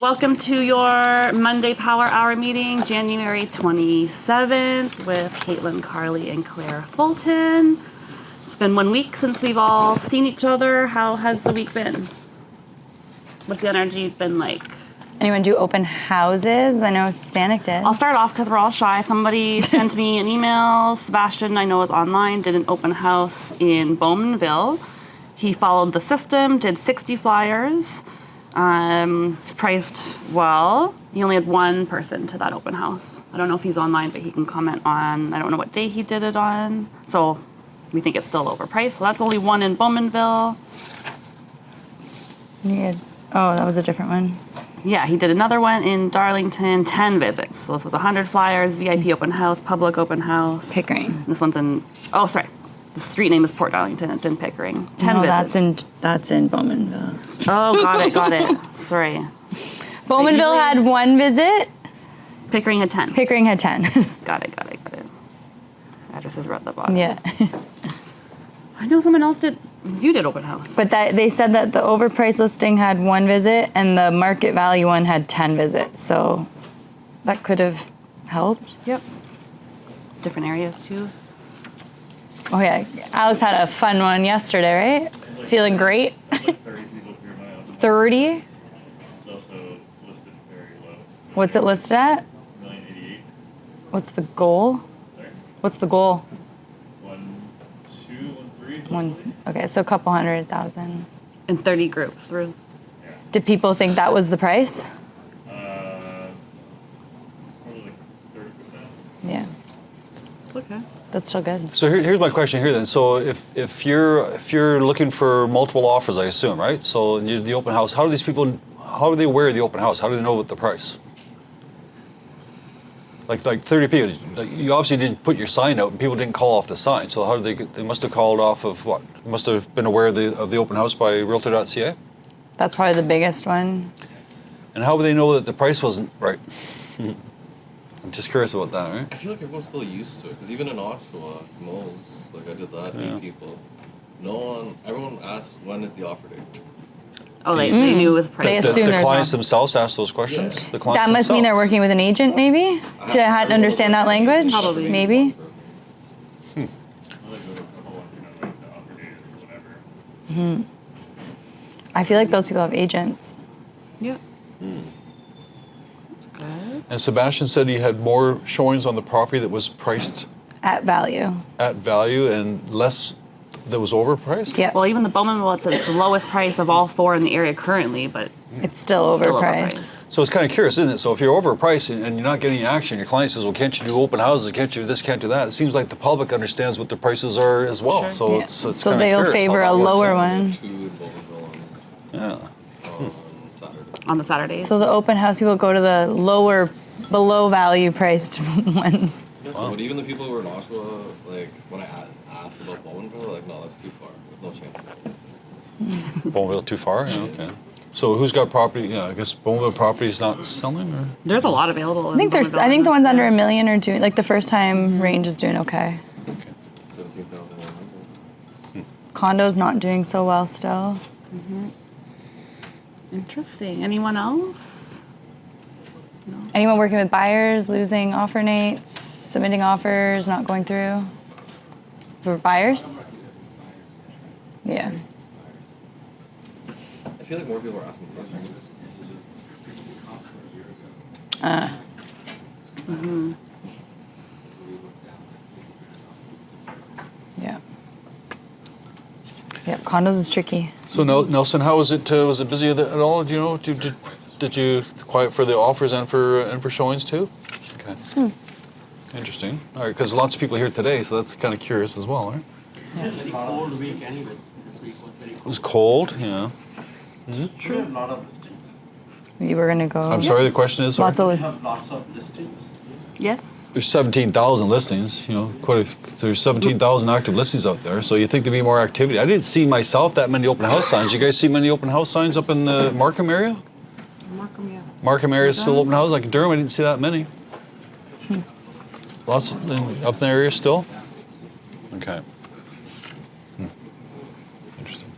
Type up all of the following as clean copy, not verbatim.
Welcome to your Monday Power Hour meeting, January 27th with Katelyn, Carly, and Clare Fulton. It's been 1 week since we've all seen each other. How has the week been? What's the energy been like? Anyone do open houses? I know Sanic did. I'll start off because we're all shy. Somebody sent me an email. Sebastian, I know is online, did an open house in Bowmanville. He followed the system, did 60 flyers. It's priced well. He only had one person to that open house. I don't know if he's online, but he can comment on, I don't know what day he did it on. So we think it's still overpriced. So that's only one in Bowmanville. Oh, that was a different one. Yeah, he did another one in Darlington, 10 visits. So this was 100 flyers, VIP open house, public open house. Pickering. And this one's in, oh, sorry. The street name is Port Darlington. It's in Pickering. 10 visits. That's in Bowmanville. Oh, got it. Sorry. Bowmanville had one visit. Pickering had 10. Pickering had 10. Got it. Addresses are at the bottom. Yeah. I know someone else did. You did open house. But they said that the overpriced listing had one visit and the market value one had 10 visits. So that could have helped. Yep. Different areas too. Oh yeah, Alex had a fun one yesterday, right? Feeling great. Like 30 people through my open. 30? It's also listed very low. What's it listed at? 1,088. What's the goal? Sorry. What's the goal? 1, 2, 1, 3. One. Okay, so a couple 100,000. In 30 groups through. Yeah. Did people think that was the price? Probably like 30%. Yeah, It's okay. that's still good. So here's my question here then. So if you're looking for multiple offers, I assume, right? So you the open house, how do these people, how do they aware of the open house? How do they know what the price? Like 30 people, like you obviously didn't put your sign out and people didn't call off the sign. So how did they must have called off of what? Must have been aware of the open house by realtor.ca? That's probably the biggest one. And how would they know that the price wasn't right? I'm just curious about that, right? I feel like everyone's still used to it, because even in Oshawa, Moles, like I did that, 8 people. Everyone asked, when is the offer date? Oh, they knew it was priced. They assume The there's clients one. themselves ask those questions? Yeah. The clients That must mean they're themselves. working with an agent, maybe, to understand that language. Probably. Maybe. I like go to a couple of, like the offer date is whatever. I feel like those people have agents. Yep. That's good. And Sebastian said he had more showings on the property that was priced At value. at value and less that was overpriced? Yeah. Well, even the Bowmanville, it's the lowest price of all 4 in the area currently, but It's still still overpriced. So it's kind of curious, isn't it? So if you're overpriced and you're not getting any action, your client says, well, can't you do open houses? Can't you do this, can't do that? It seems like the public understands what the prices are as well. Sure. So Yeah. it's So kind of they'll curious favor how a that works lower out. one. 2 in Bowmanville Yeah. on Saturday. on the Saturdays. So the open house people go to the below value priced ones. Yeah, so, but even the people who were in Oshawa, like when I asked about Bowmanville, they're like, no, that's too far. There's no chance of it. Bowmanville too far? Yeah, okay. So who's got property? Yeah, I guess Bowmanville property is not selling, or? There's a lot available. I think the ones under $1 million are doing, like the first time range is doing okay. Okay. 17,100. Condos not doing so well still. Interesting. Anyone else? Anyone working with buyers, losing offer nates, submitting offers, not going through? For buyers? Yeah. I feel like more people are asking questions. Yeah. Yeah, condos is tricky. So Nelson, how was it? Was it busy at all? Do you know? Did you quiet for the offers and for showings too? Okay. Interesting. All right, because lots of people here today, so that's kind of curious as well, right? Very cold week anyway. This week was very It cold. was cold. Yeah. We have a lot of listings. You were gonna go. I'm sorry. The question is. Lots We of. have lots of listings. Yes. There's 17,000 listings. You know, there's 17,000 active listings out there. So you think there'd be more activity? I didn't see myself that many open house signs. You guys see many open house signs up in the Markham area? Markham, yeah. Markham area is still open house. Like Durham, I didn't see that many. Lots up in the area still. Okay. Interesting.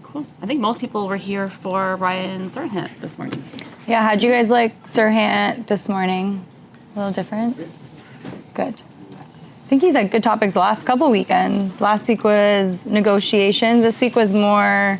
Cool. I think most people were here for Ryan Sirhant this morning. Yeah, how'd you guys like Sirhant this morning? A little different? Good. I think he's had good topics the last couple weekends. Last week was negotiations. This week was more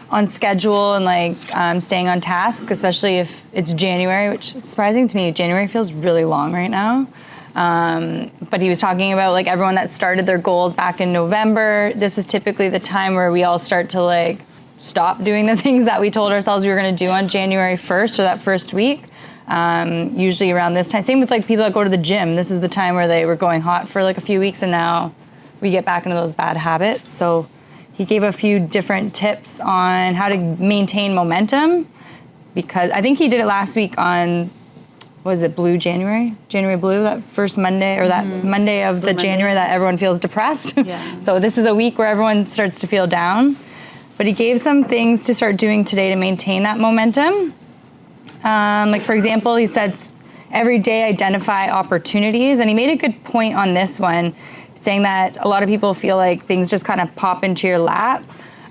on schedule and like staying on task, especially if it's January, which is surprising to me. January feels really long right now. But he was talking about like everyone that started their goals back in November. This is typically the time where we all start to like stop doing the things that we told ourselves we were going to do on January 1st or that first week. Usually around this time. Same with like people that go to the gym. This is the time where they were going hot for like a few weeks and now we get back into those bad habits. So he gave a few different tips on how to maintain momentum, because I think he did it last week on, was it Blue January? January Blue, that first Monday, or that Monday of the January that everyone feels depressed. Yeah. So this is a week where everyone starts to feel down. But he gave some things to start doing today to maintain that momentum. Like for example, he said every day identify opportunities, and he made a good point on this one, saying that a lot of people feel like things just kind of pop into your lap,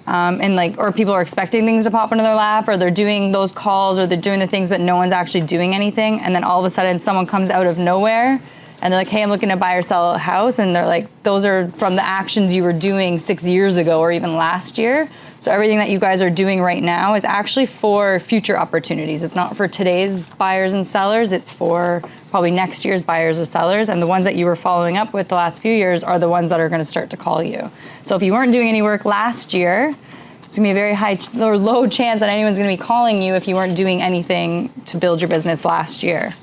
and like, or people are expecting things to pop into their lap, or they're doing those calls, or they're doing the things, but no one's actually doing anything, and then all of a sudden someone comes out of nowhere, and they're like, hey, I'm looking to buy or sell a house, and they're like, those are from the actions you were doing 6 years ago, or even last year. So everything that you guys are doing right now is actually for future opportunities. It's not for today's buyers and sellers. It's for probably next year's buyers or sellers. And the ones that you were following up with the last few years are the ones that are going to start to call you. So if you weren't doing any work last year, it's going to be a very high or low chance that anyone's going to be calling you if you weren't doing anything to build your business last year.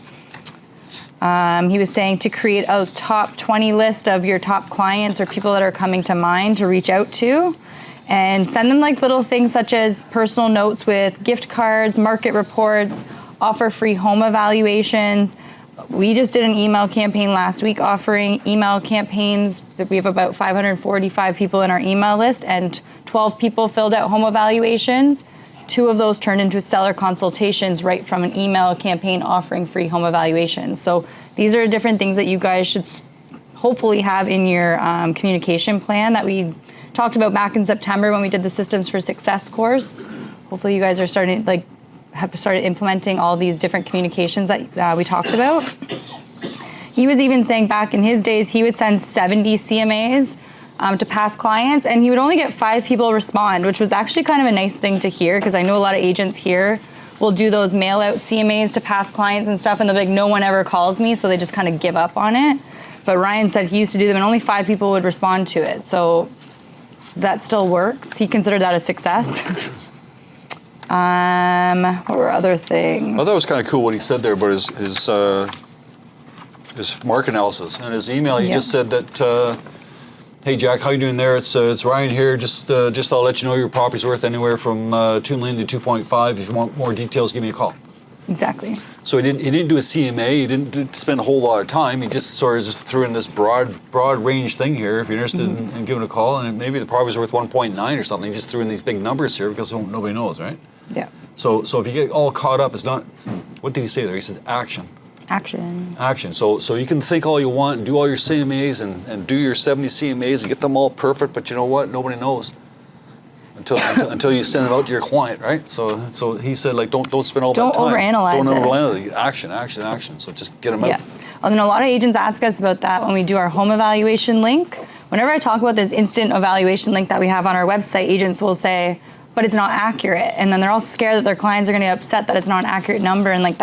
He was saying to create a top 20 list of your top clients or people that are coming to mind to reach out to. And send them like little things such as personal notes with gift cards, market reports, offer free home evaluations. We just did an email campaign last week offering email campaigns. We have about 545 people in our email list and 12 people filled out home evaluations. 2 of those turned into seller consultations right from an email campaign offering free home evaluations. So these are different things that you guys should hopefully have in your communication plan that we talked about back in September when we did the Systems for Success course. Hopefully you guys are starting, like, have started implementing all these different communications that we talked about. He was even saying back in his days, he would send 70 CMAs to past clients, and he would only get 5 people respond, which was actually kind of a nice thing to hear, because I know a lot of agents here will do those mail out CMAs to past clients and stuff, and they're like, no one ever calls me, so they just kind of give up on it. But Ryan said he used to do them, and only 5 people would respond to it. So that still works. He considered that a success. What were other things? I thought it was kind of cool what he said there about his market analysis. In his email, he just said that, hey Jack, how you doing there? It's Ryan here. Just I'll let you know your property's worth anywhere from 2 million to 2.5. If you want more details, give me a call. Exactly. So he didn't do a CMA. He didn't spend a whole lot of time. He just sort of just threw in this broad range thing here. If you're interested in giving a call, and maybe the property's worth 1.9 or something, he just threw in these big numbers here because nobody knows, right? Yeah. So if you get all caught up, it's not. What did he say there? He says action. Action. So you can think all you want and do all your CMAs and do your 70 CMAs and get them all perfect, but you know what? Nobody knows until you send them out to your client, right? So he said, like, don't spend all that time. Don't overanalyze it. Don't overanalyze it. Action. So just get them out. Yeah. And then a lot of agents ask us about that when we do our home evaluation link. Whenever I talk about this instant evaluation link that we have on our website, agents will say, but it's not accurate. And then they're all scared that their clients are going to get upset that it's not an accurate number. And like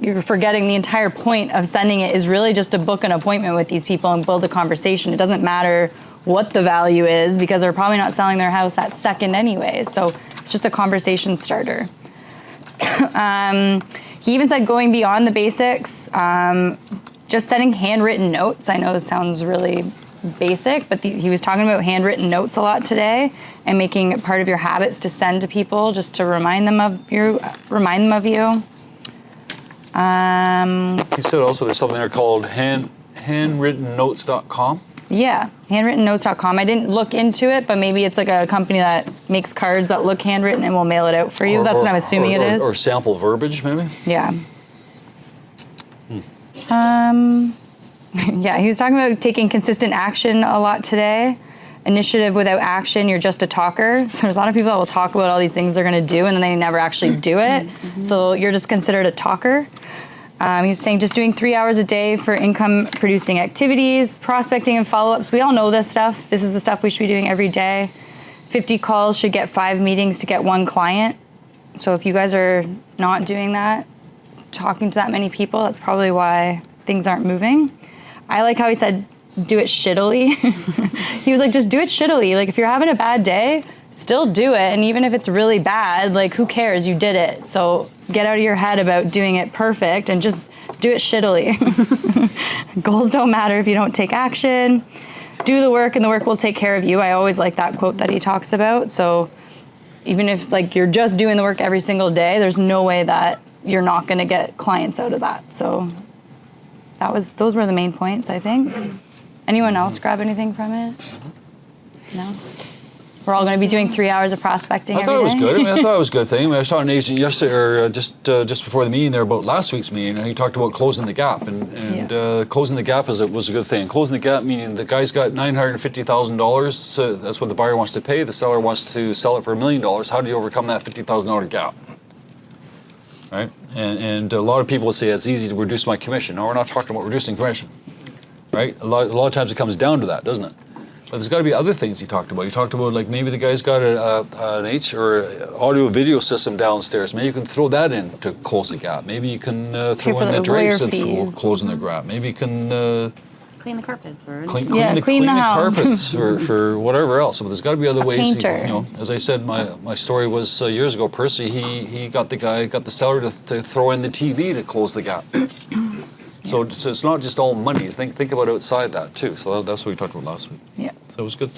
you're forgetting the entire point of sending it is really just to book an appointment with these people and build a conversation. It doesn't matter what the value is because they're probably not selling their house that second anyway. So it's just a conversation starter. He even said going beyond the basics, just sending handwritten notes. I know this sounds really basic, but he was talking about handwritten notes a lot today and making it part of your habits to send to people just to remind them of you. He said also there's something there called handwrittennotes.com. Yeah, handwrittennotes.com. I didn't look into it, but maybe it's like a company that makes cards that look handwritten and will mail it out for you. That's what I'm assuming it is. Or sample verbiage, maybe? Yeah. Yeah, he was talking about taking consistent action a lot today. Initiative without action, you're just a talker. So there's a lot of people that will talk about all these things they're going to do and then they never actually do it. So you're just considered a talker. He's saying just doing 3 hours a day for income producing activities, prospecting and follow-ups. We all know this stuff. This is the stuff we should be doing every day. 50 calls should get 5 meetings to get 1 client. So if you guys are not doing that, talking to that many people, that's probably why things aren't moving. I like how he said, do it shittily. He was like, just do it shittily. Like if you're having a bad day, still do it. And even if it's really bad, like who cares? You did it. So get out of your head about doing it perfect and just do it shittily. Goals don't matter if you don't take action. Do the work and the work will take care of you. I always like that quote that he talks about. So even if like you're just doing the work every single day, there's no way that you're not going to get clients out of that. So those were the main points, I think. Anyone else grab anything from it? No? We're all going to be doing 3 hours of prospecting I thought it was every day? good. I mean, I thought it was a good thing. I mean, I saw an agent yesterday, or just before the meeting there, about last week's meeting, and he talked about closing the gap, and closing the gap was a good thing. Closing the gap meaning the guy's got $950,000. That's what the buyer wants to pay. The seller wants to sell it for $1 million. How do you overcome that $50,000 gap? Right? And a lot of people will say it's easy to reduce my commission. No, we're not talking about reducing commission. Right? A lot of times it comes down to that, doesn't it? But there's got to be other things he talked about. He talked about like maybe the guy's got an audio video system downstairs. Maybe you can throw that in to close the gap. Maybe you can throw in the drapes and closing the gap. Maybe you can Clean the carpets or clean the house. carpets for whatever else. But there's got to be other ways. Painter. You know, as I said, my story was years ago. Percy, he got the seller to throw in the TV to close the gap. So it's not just all money. Think about outside that too. So that's what we talked about last week. Yeah. So it was good.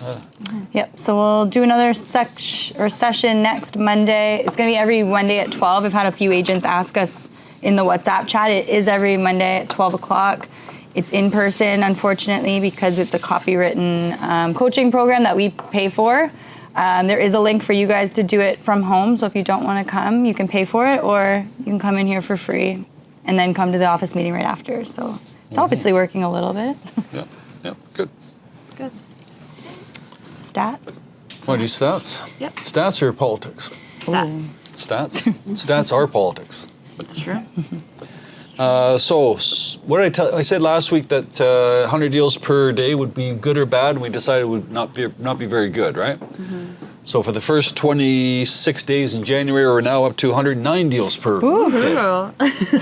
Yep. So we'll do another session next Monday. It's going to be every Monday at 12. I've had a few agents ask us in the WhatsApp chat. It is every Monday at 12 o'clock. It's in person, unfortunately, because it's a copywritten coaching program that we pay for. There is a link for you guys to do it from home. So if you don't want to come, you can pay for it, or you can come in here for free and then come to the office meeting right after. So it's obviously working a little bit. Yeah, good. Good. Stats. Want to do stats? Yep. Stats or politics? Stats. Stats? Stats are politics. That's true. So what did I tell? I said last week that 100 deals per day would be good or bad, and we decided it would not be very good, right? So for the first 26 days in January, we're now up to 109 deals per day.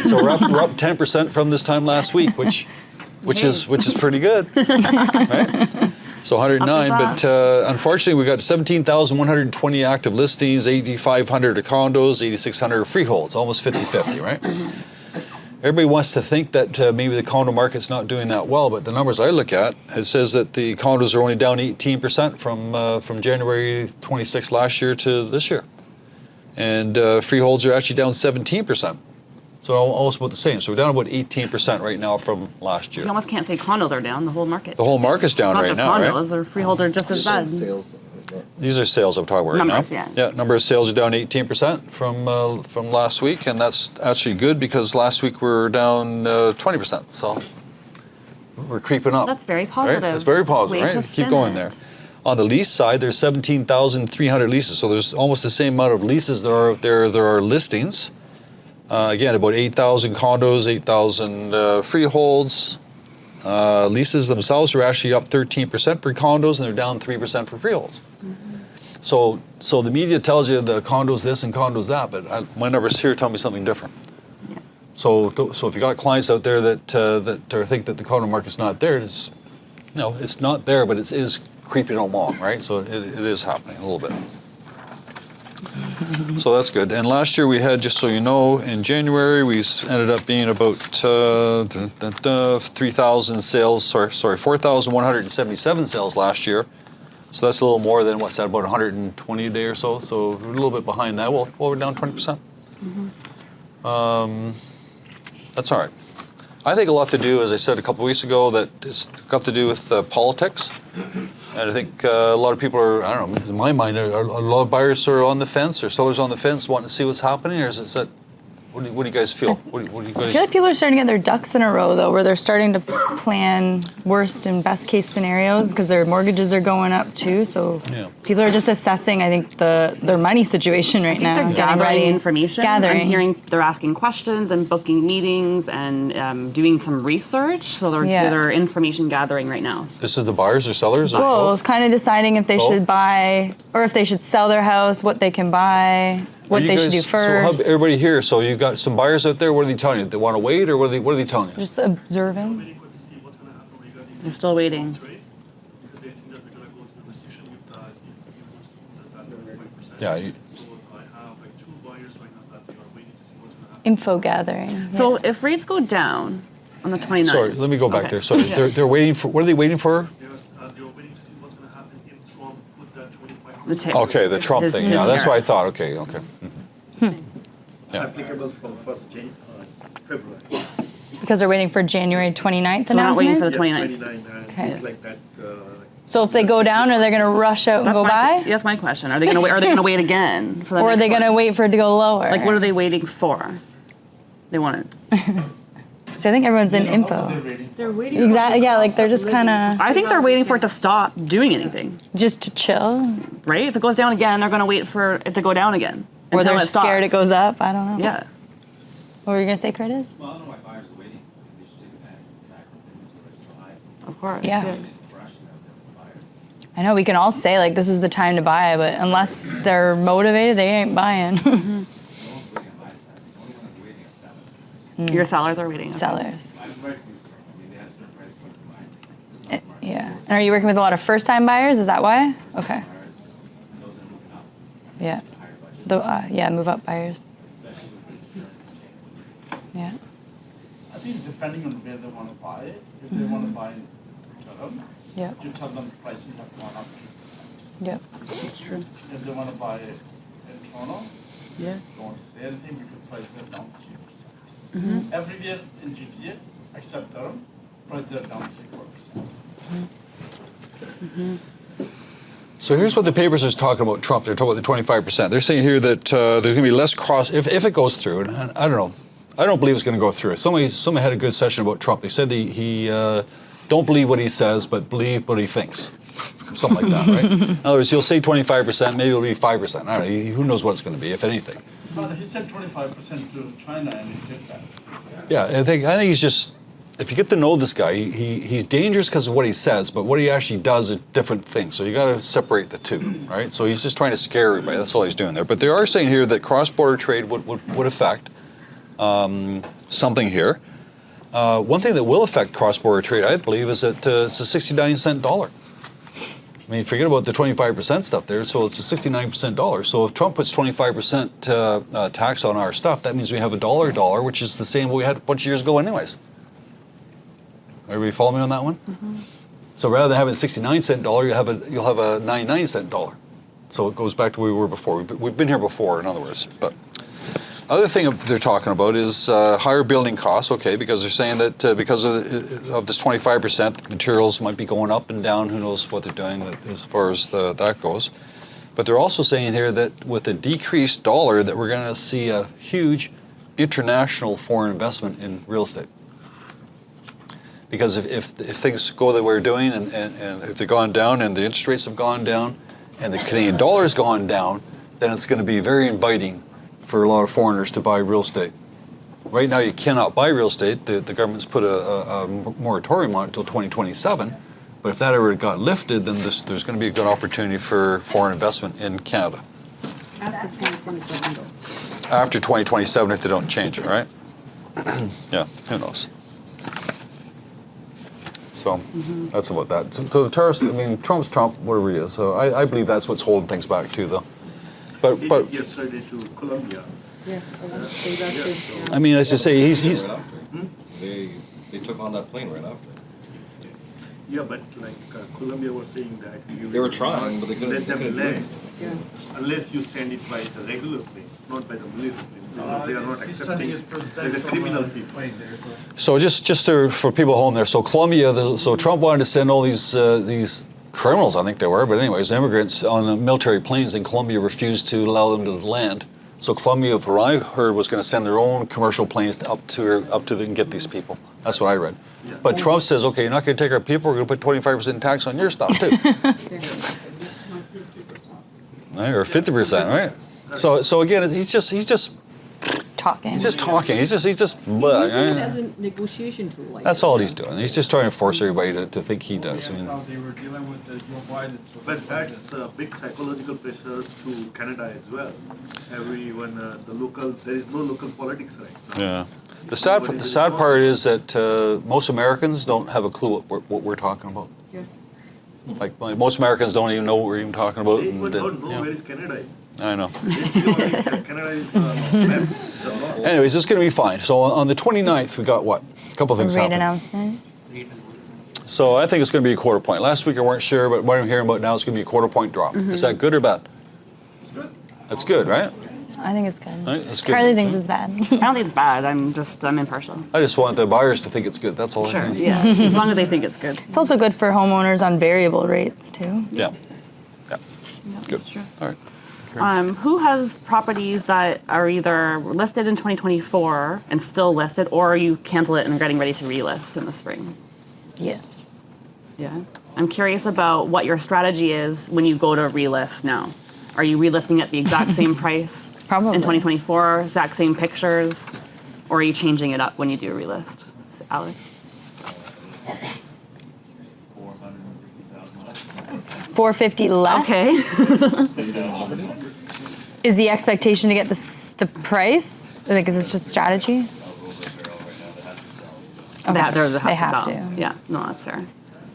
So we're up 10% from this time last week, which is pretty good, right? So 109, but unfortunately we got 17,120 active listings, 8,500 are condos, 8,600 are freeholds, almost 50-50, right? Everybody wants to think that maybe the condo market's not doing that well, but the numbers I look at, it says that the condos are only down 18% from January 26th last year to this year. And freeholds are actually down 17%. So almost about the same. So we're down about 18% right now from last year. You almost can't say condos are down. The whole market. The whole market's down right now, It's not right? just condos. Or freeholds are just as bad. Sales. These are sales I'm talking about right Numbers, now. yeah. Number of sales are down 18% from last week, and that's actually good because last week we were down 20%. So we're creeping up. That's very Right? positive. That's very positive, Way to right? Keep spin going it. there. On the lease side, there's 17,300 leases, so there's almost the same amount of leases there are listings. Again, about 8,000 condos, 8,000 freeholds. Leases themselves are actually up 13% for condos, and they're down 3% for freeholds. So the media tells you the condos this and condos that, but my numbers here tell me something different. Yeah. So if you got clients out there that think that the condo market's not there, it's not there, but it is creeping along, right? So it is happening a little bit. So that's good. And last year we had, just so you know, in January we ended up being about 3,000 sales. Sorry, 4,177 sales last year. So that's a little more than what's that, about 120 a day or so. So we're a little bit behind that. Well, we're down 20%. That's all right. I think a lot to do, as I said a couple weeks ago, that it's got to do with politics. And I think a lot of people are, I don't know, in my mind, are a lot of buyers are on the fence or sellers on the fence wanting to see what's happening, or is it that What do you guys feel? What do you I guys? feel like people are starting to get their ducks in a row, though, where they're starting to plan worst and best case scenarios because their mortgages are going up too. So Yeah. people are just assessing, I think, their money situation right now. They're getting gathering ready. information. Gathering. I'm hearing they're asking questions and booking meetings and doing some research. So they're information gathering right now. This is the buyers or sellers or Both, both? kind of deciding if they Both? should buy or if they should sell their house, what they can buy, what You they should do guys- first. So everybody here. So you got some buyers out there. What are they telling you? They want to wait, or what are they telling you? Just observing. Waiting for to see what's going to happen regarding They're still waiting. trade, because they think that we're going to go to a recession if the goes that 5%. Yeah. So I have like 2 buyers right now that they are waiting to see what's going to happen. Info gathering. So if rates go down on the 29th. Sorry, let me go back Okay. there. Sorry, they're waiting for. What are they waiting for? They're waiting to see what's going to happen if Trump put that 25%. The tariff. Okay, the Trump His- thing. his Yeah, that's what I tariffs. thought. Okay, okay. Yeah. Applicable from 1st February. Because they're waiting for January 29th So we're not waiting for announcement? the 29th. 29, Okay. things like that. So if they go down, are they going to rush out and That's go my, buy? that's my question. Are they going to wait? Are they going to wait again for the Or are next they going to one? wait for it to go lower? Like, what are they waiting for? They want it. So I think everyone's in info. They're waiting. Exactly. Yeah, like they're just kind of I think they're waiting for it to stop doing anything, just to chill, right? If it goes down again, they're going to wait for it to go down again. or until they're it scared it stops. goes up. I don't know. Yeah. What were you gonna say, Curtis? Well, I don't know why buyers are waiting. They should take advantage of the fact that inventory is so high. Of course. Yeah. Rushing out there for buyers. I know we can all say like this is the time to buy, but unless they're motivated, they ain't buying. No one's waiting on my side. The only one that's waiting is sellers. Your sellers are waiting. Okay. Sellers. I'm rightfully so. I mean, they have certain price points to buy. There's no Yeah. And are you working with a lot of first-time buyers? Is that why? Okay. buyers, and those are moving up. Yeah. Higher budget. Yeah, move up buyers. Especially with the insurance change. Yeah. I think it's depending on where they want to buy it. If they want to buy in Durham, Yep. you tell them prices have gone up 3%. Yep. That's true. If they want to buy it in Toronto, Yeah. just don't say anything because prices are down 3%. Everywhere in GTA, except Durham, prices are down 3-4%. So here's what the papers is talking about Trump. They're talking about the 25%. They're saying here that there's going to be less cross if it goes through. And I don't know. I don't believe it's going to go through. Somebody had a good session about Trump. They said he don't believe what he says, but believe what he thinks. Something like that, right? In other words, he'll say 25%, maybe it'll be 5%. I don't know. Who knows what it's going to be, if anything. But he said 25% to China and he did that. Yeah, I think he's just. If you get to know this guy, he's dangerous because of what he says, but what he actually does is different things. So you got to separate the two, right? So he's just trying to scare everybody. That's all he's doing there. But they are saying here that cross-border trade would affect something here. One thing that will affect cross-border trade, I believe, is that it's a 69-cent dollar. I mean, forget about the 25% stuff there. So it's a 69% dollar. So if Trump puts 25% tax on our stuff, that means we have a dollar, which is the same we had a bunch of years ago anyways. Everybody follow me on that one? Mm-hmm. So rather than having a 69-cent dollar, you'll have a 99-cent dollar. So it goes back to where we were before. We've been here before, in other words. But other thing they're talking about is higher building costs. Okay, because they're saying that because of this 25%, materials might be going up and down. Who knows what they're doing as far as that goes. But they're also saying here that with a decreased dollar, that we're going to see a huge international foreign investment in real estate. Because if things go the way we're doing and if they've gone down and the interest rates have gone down and the Canadian dollar has gone down, then it's going to be very inviting for a lot of foreigners to buy real estate. Right now you cannot buy real estate. The government's put a moratorium on it until 2027. But if that ever got lifted, then there's going to be a good opportunity for foreign investment in Canada. After 2027 though. After 2027 if they don't change it, right? Yeah, who knows? So that's about that. So the tariffs, I mean, Trump's Trump, whatever he is. So I believe that's what's holding things back too, though. He But did yesterday to Colombia. Yeah, I want to say that too. I mean, as you say, he's Right after. They took on that plane right after. Yeah, but like Colombia was saying that you They were trying, but they couldn't- let they them couldn't do it. land unless you send it by the regular planes, not by the military planes. Because they are not accepting it. There's a criminal people. so just for people home there. So Colombia, so Trump wanted to send all these criminals, I think they were, but anyways, immigrants on military planes, and Colombia refused to allow them to land. So Columbia, for what I heard, was going to send their own commercial planes up to and get these people. That's what I read. But Trump says, okay, you're not going to take our people. We're going to put 25% tax on your stuff too. Or 50%, right? So again, he's just Talking. He's just talking. He's just. Use it as a negotiation tool. Like That's all he's doing. He's just trying to force everybody to think he does. I mean, How they were dealing with the Joe Biden. So But that's a big psychological pressure to Canada as well. Everyone, there is no local politics right now. yeah. The sad part is that most Americans don't have a clue what we're talking about. Yeah. Like most Americans don't even know what we're even talking about. They and even that- don't know yeah. where is Canada is. I know. They see only that Canada is it's a lot. Anyways, it's going to be fine. So on the 29th, we got what? A couple things Rate happening. announcement. So I think it's going to be a quarter point. Last week I weren't sure, but what I'm hearing about now is going to be a quarter point drop. Is that good or bad? That's good, right? I think it's good. Right, that's good. Carly thinks it's bad. I don't think it's bad. I'm impartial. I just want the buyers to think it's good. That's all. Sure. I need. Yeah. As long as they think it's good. It's also good for homeowners on variable rates too. Yeah. Yeah. Good. That's true. All right. Who has properties that are either listed in 2024 and still listed, or you cancel it and are getting ready to relist in the spring? Yes. Yeah. I'm curious about what your strategy is when you go to relist now. Are you relisting at the exact same price Probably. in 2024, exact same pictures, or are you changing it up when you do a relist? Alex? 450 less. Okay. Is the expectation to get the price? Like, is this just strategy? They have They to have sell. to. Yeah, no, that's fair.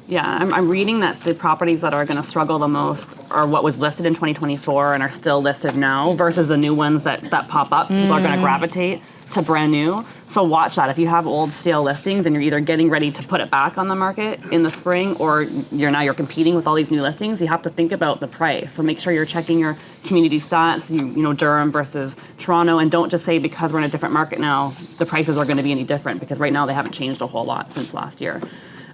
Yeah, I'm reading that the properties that are going to struggle the most are what was listed in 2024 and are still listed now versus the new ones that pop up. People are going to gravitate to brand new. So watch that. If you have old stale listings and you're either getting ready to put it back on the market in the spring or you're competing with all these new listings, you have to think about the price. So make sure you're checking your community stats, you know, Durham versus Toronto, and don't just say because we're in a different market now, the prices are going to be any different, because right now they haven't changed a whole lot since last year.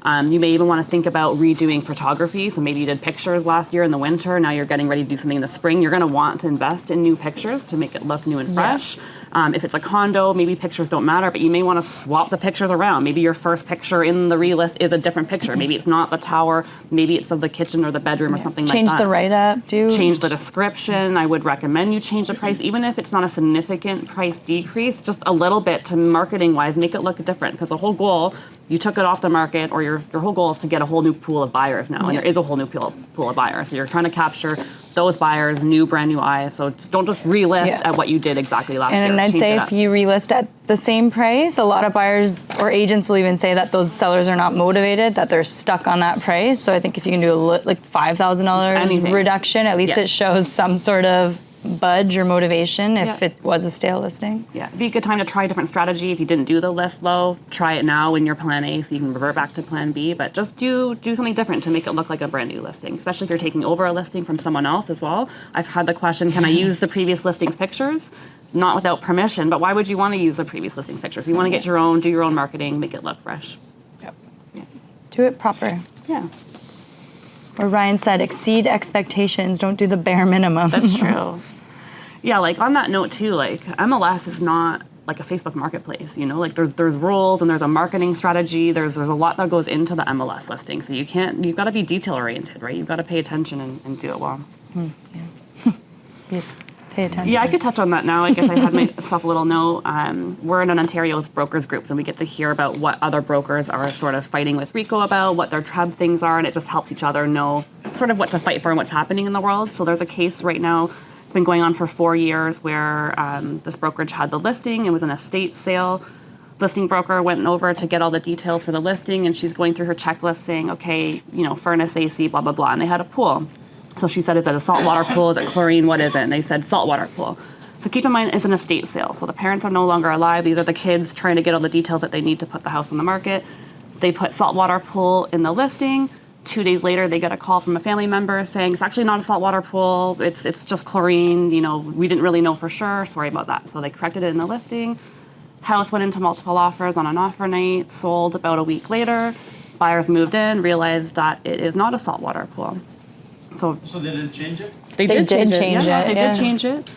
You may even want to think about redoing photography. So maybe you did pictures last year in the winter. Now you're getting ready to do something in the spring. You're going to want to invest in new pictures to make it look new and fresh. If it's a condo, maybe pictures don't matter, but you may want to swap the pictures around. Maybe your first picture in the relist is a different picture. Maybe it's not the tower. Maybe it's of the kitchen or the bedroom or something like that. Change the write-up, Change the description. I would recommend you change the price, even if it's not a significant price decrease, just a little bit to marketing-wise, make it look different. Because the whole goal, you took it off the market, or your whole goal is to get a whole new pool of buyers now, and there is a whole new pool of buyers. So you're trying to capture those buyers, brand new eyes. So don't just relist at what you did exactly last year. And I'd Change say it if up. you relist at the same price, a lot of buyers or agents will even say that those sellers are not motivated, that they're stuck on that price. So I think if you can do like $5,000 Anything. reduction, at least Yeah. it shows some sort of budge or motivation if Yeah. it was a stale listing. Yeah, it'd be a good time to try a different strategy. If you didn't do the list low, try it now in your plan A so you can revert back to plan B. But just do something different to make it look like a brand new listing, especially if you're taking over a listing from someone else as well. I've had the question, can I use the previous listing's pictures? Not without permission, but why would you want to use the previous listing's pictures? You want to get your own, do your own marketing, make it look fresh. Do it proper. Yeah, Or Ryan said, exceed expectations, don't do the bare minimum. that's true. Yeah, like on that note too, like MLS is not like a Facebook marketplace, you know, like there's rules and there's a marketing strategy. There's a lot that goes into the MLS listing. So you've got to be detail oriented, right? You've got to pay attention and do it well. Pay attention. Yeah, I could touch on that now. I guess I had myself a little note. We're in an Ontario's brokers groups, and we get to hear about what other brokers are sort of fighting with RICO about, what their TREB things are, and it just helps each other know sort of what to fight for and what's happening in the world. So there's a case right now, it's been going on for 4 years, where this brokerage had the listing. It was an estate sale. Listing broker went over to get all the details for the listing, and she's going through her checklist saying, okay, you know, furnace, AC, blah, blah, blah, and they had a pool. So she said, is it a saltwater pool? Is it chlorine? What is it? And they said saltwater pool. So keep in mind, it's an estate sale. So the parents are no longer alive. These are the kids trying to get all the details that they need to put the house on the market. They put saltwater pool in the listing. 2 days later, they get a call from a family member saying, it's actually not a saltwater pool. It's just chlorine. You know, we didn't really know for sure. Sorry about that. So they corrected it in the listing. House went into multiple offers on an offer night, sold about a week later. Buyers moved in, realized that it is not a saltwater pool. So they didn't change it? They did change yeah, it, They yeah. did change it.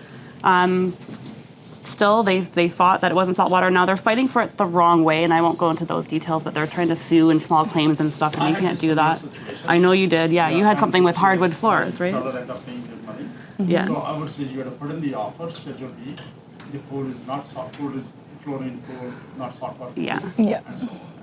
still. They thought that it wasn't salt water. Now they're fighting for it the wrong way, and I won't go into those details, but they're trying to sue in small claims and stuff, and I you had can't a do that. similar situation. I know you did. Yeah, you had and something with which, hardwood floors, right? Seller end up paying their money. Yeah. So I would say you gotta put in the offer, Schedule B, the pool is not salt, pool is chlorine pool, not salt water. Yeah. Yeah.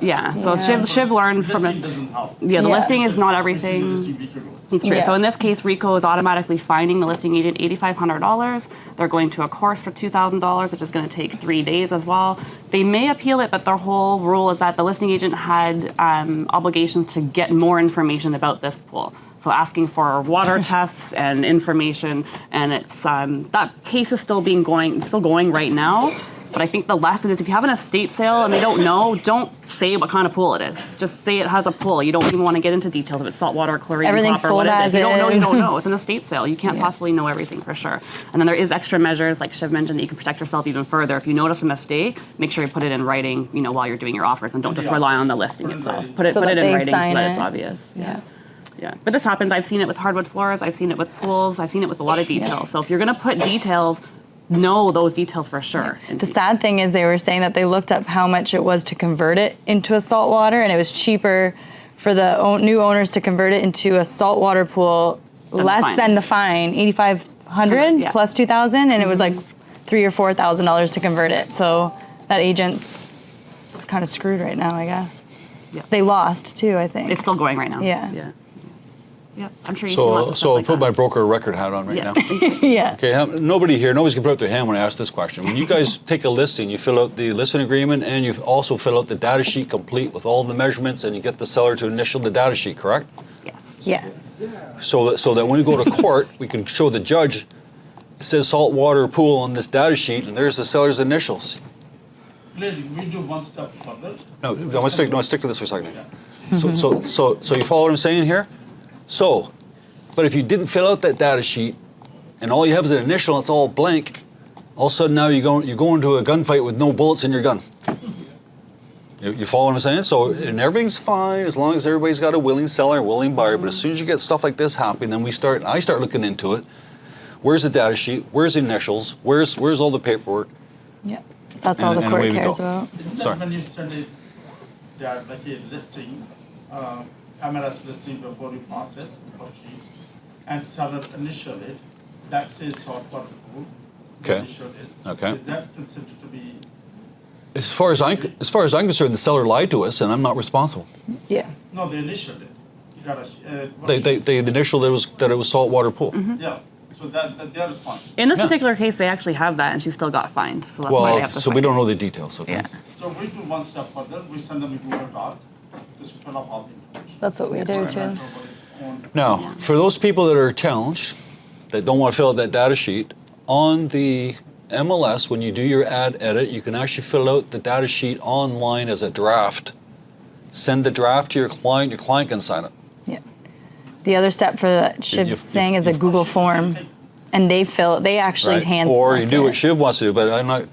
Yeah. So Yeah. Shiv learned from Listing his. doesn't help. Yeah, the Yeah. listing is not This is the everything. listing week ago. It's true. Yeah. So in this case, RICO is automatically fining the listing agent $8,500. They're going to a course for $2,000, which is going to take 3 days as well. They may appeal it, but their whole rule is that the listing agent had obligations to get more information about this pool. So asking for water tests and information, and it's that case is still going right now. But I think the lesson is if you have an estate sale and they don't know, don't say what kind of pool it is. Just say it has a pool. You don't even want to get into details if it's saltwater, chlorine, Everything's copper, what sold is as it. You don't know, you is. don't know. It's an estate sale. You can't possibly know everything for sure. And then there is extra measures, like Shiv mentioned, that you can protect yourself even further. If you notice a mistake, make sure you put it in writing, while you're doing your offers, and don't just rely on the listing itself. Put it So that in they writing so sign that it's it. obvious. Yeah. Yeah. But this happens. I've seen it with hardwood floors. I've seen it with pools. I've seen it with a lot of details. So if you're going to put details, know those details for sure. The sad thing is they were saying that they looked up how much it was to convert it into a saltwater, and it was cheaper for the new owners to convert it into a saltwater pool, less fine. than the fine, 8,500 Yeah. plus 2,000, and it was like $3,000 or $4,000 to convert it. So that agent's kind of screwed right now, I guess. Yeah. They lost too, I think. It's still going right now. Yeah. Yeah. Yeah. I'm sure you've seen lots So, of so stuff I'll like put my that. broker record hat on right Yeah. now. Yeah. Okay, nobody's going to put up their hand when I ask this question. When you guys take a listing, you fill out the listing agreement and you also fill out the data sheet complete with all the measurements, and you get the seller to initial the data sheet, correct? Yes. Yes. So that when we go to court, we can show the judge, it says saltwater pool on this data sheet, and there's the seller's initials. Clearly, we do one step further. No, I want to stick to this for a second. So you follow what I'm saying here? So, but if you didn't fill out that data sheet, and all you have is an initial, it's all blank, all of a sudden now you're going to a gunfight with no bullets in your gun. You follow what I'm saying? So, and everything's fine as long as everybody's got a willing seller, a willing buyer. But as soon as you get stuff like this happening, then I start looking into it. Where's the data sheet? Where's the initials? Where's all the paperwork? Yeah. That's all the And court away we cares go. about. Isn't Sorry. that when you send it, like a listing, MLS listing before you process, or sheet, and seller initial it, that says saltwater pool. Okay. Initial it. Okay. Is that considered to be, As far as I'm concerned, the seller lied to us, and I'm not responsible. Yeah. no, they initialed it. You gotta, They initialed that it was saltwater pool. yeah, so that they're responsible. In this Yeah. particular case, they actually have that, and she still got fined. So that's why they Well, have to so fine we don't her. know the details. Okay. Yeah. So we do one step further, we send them a Google Doc, just fill up all the information. That's what we do too. Nobody's own- Now, for those people that are challenged, that don't want to fill out that data sheet, on the MLS, when you do your ad edit, you can actually fill out the data sheet online as a draft. Send the draft to your client can sign it. Yeah. The other step for that Shiv's you- saying is a Google form, and they actually hand Or you select do it. what Shiv wants to do, but not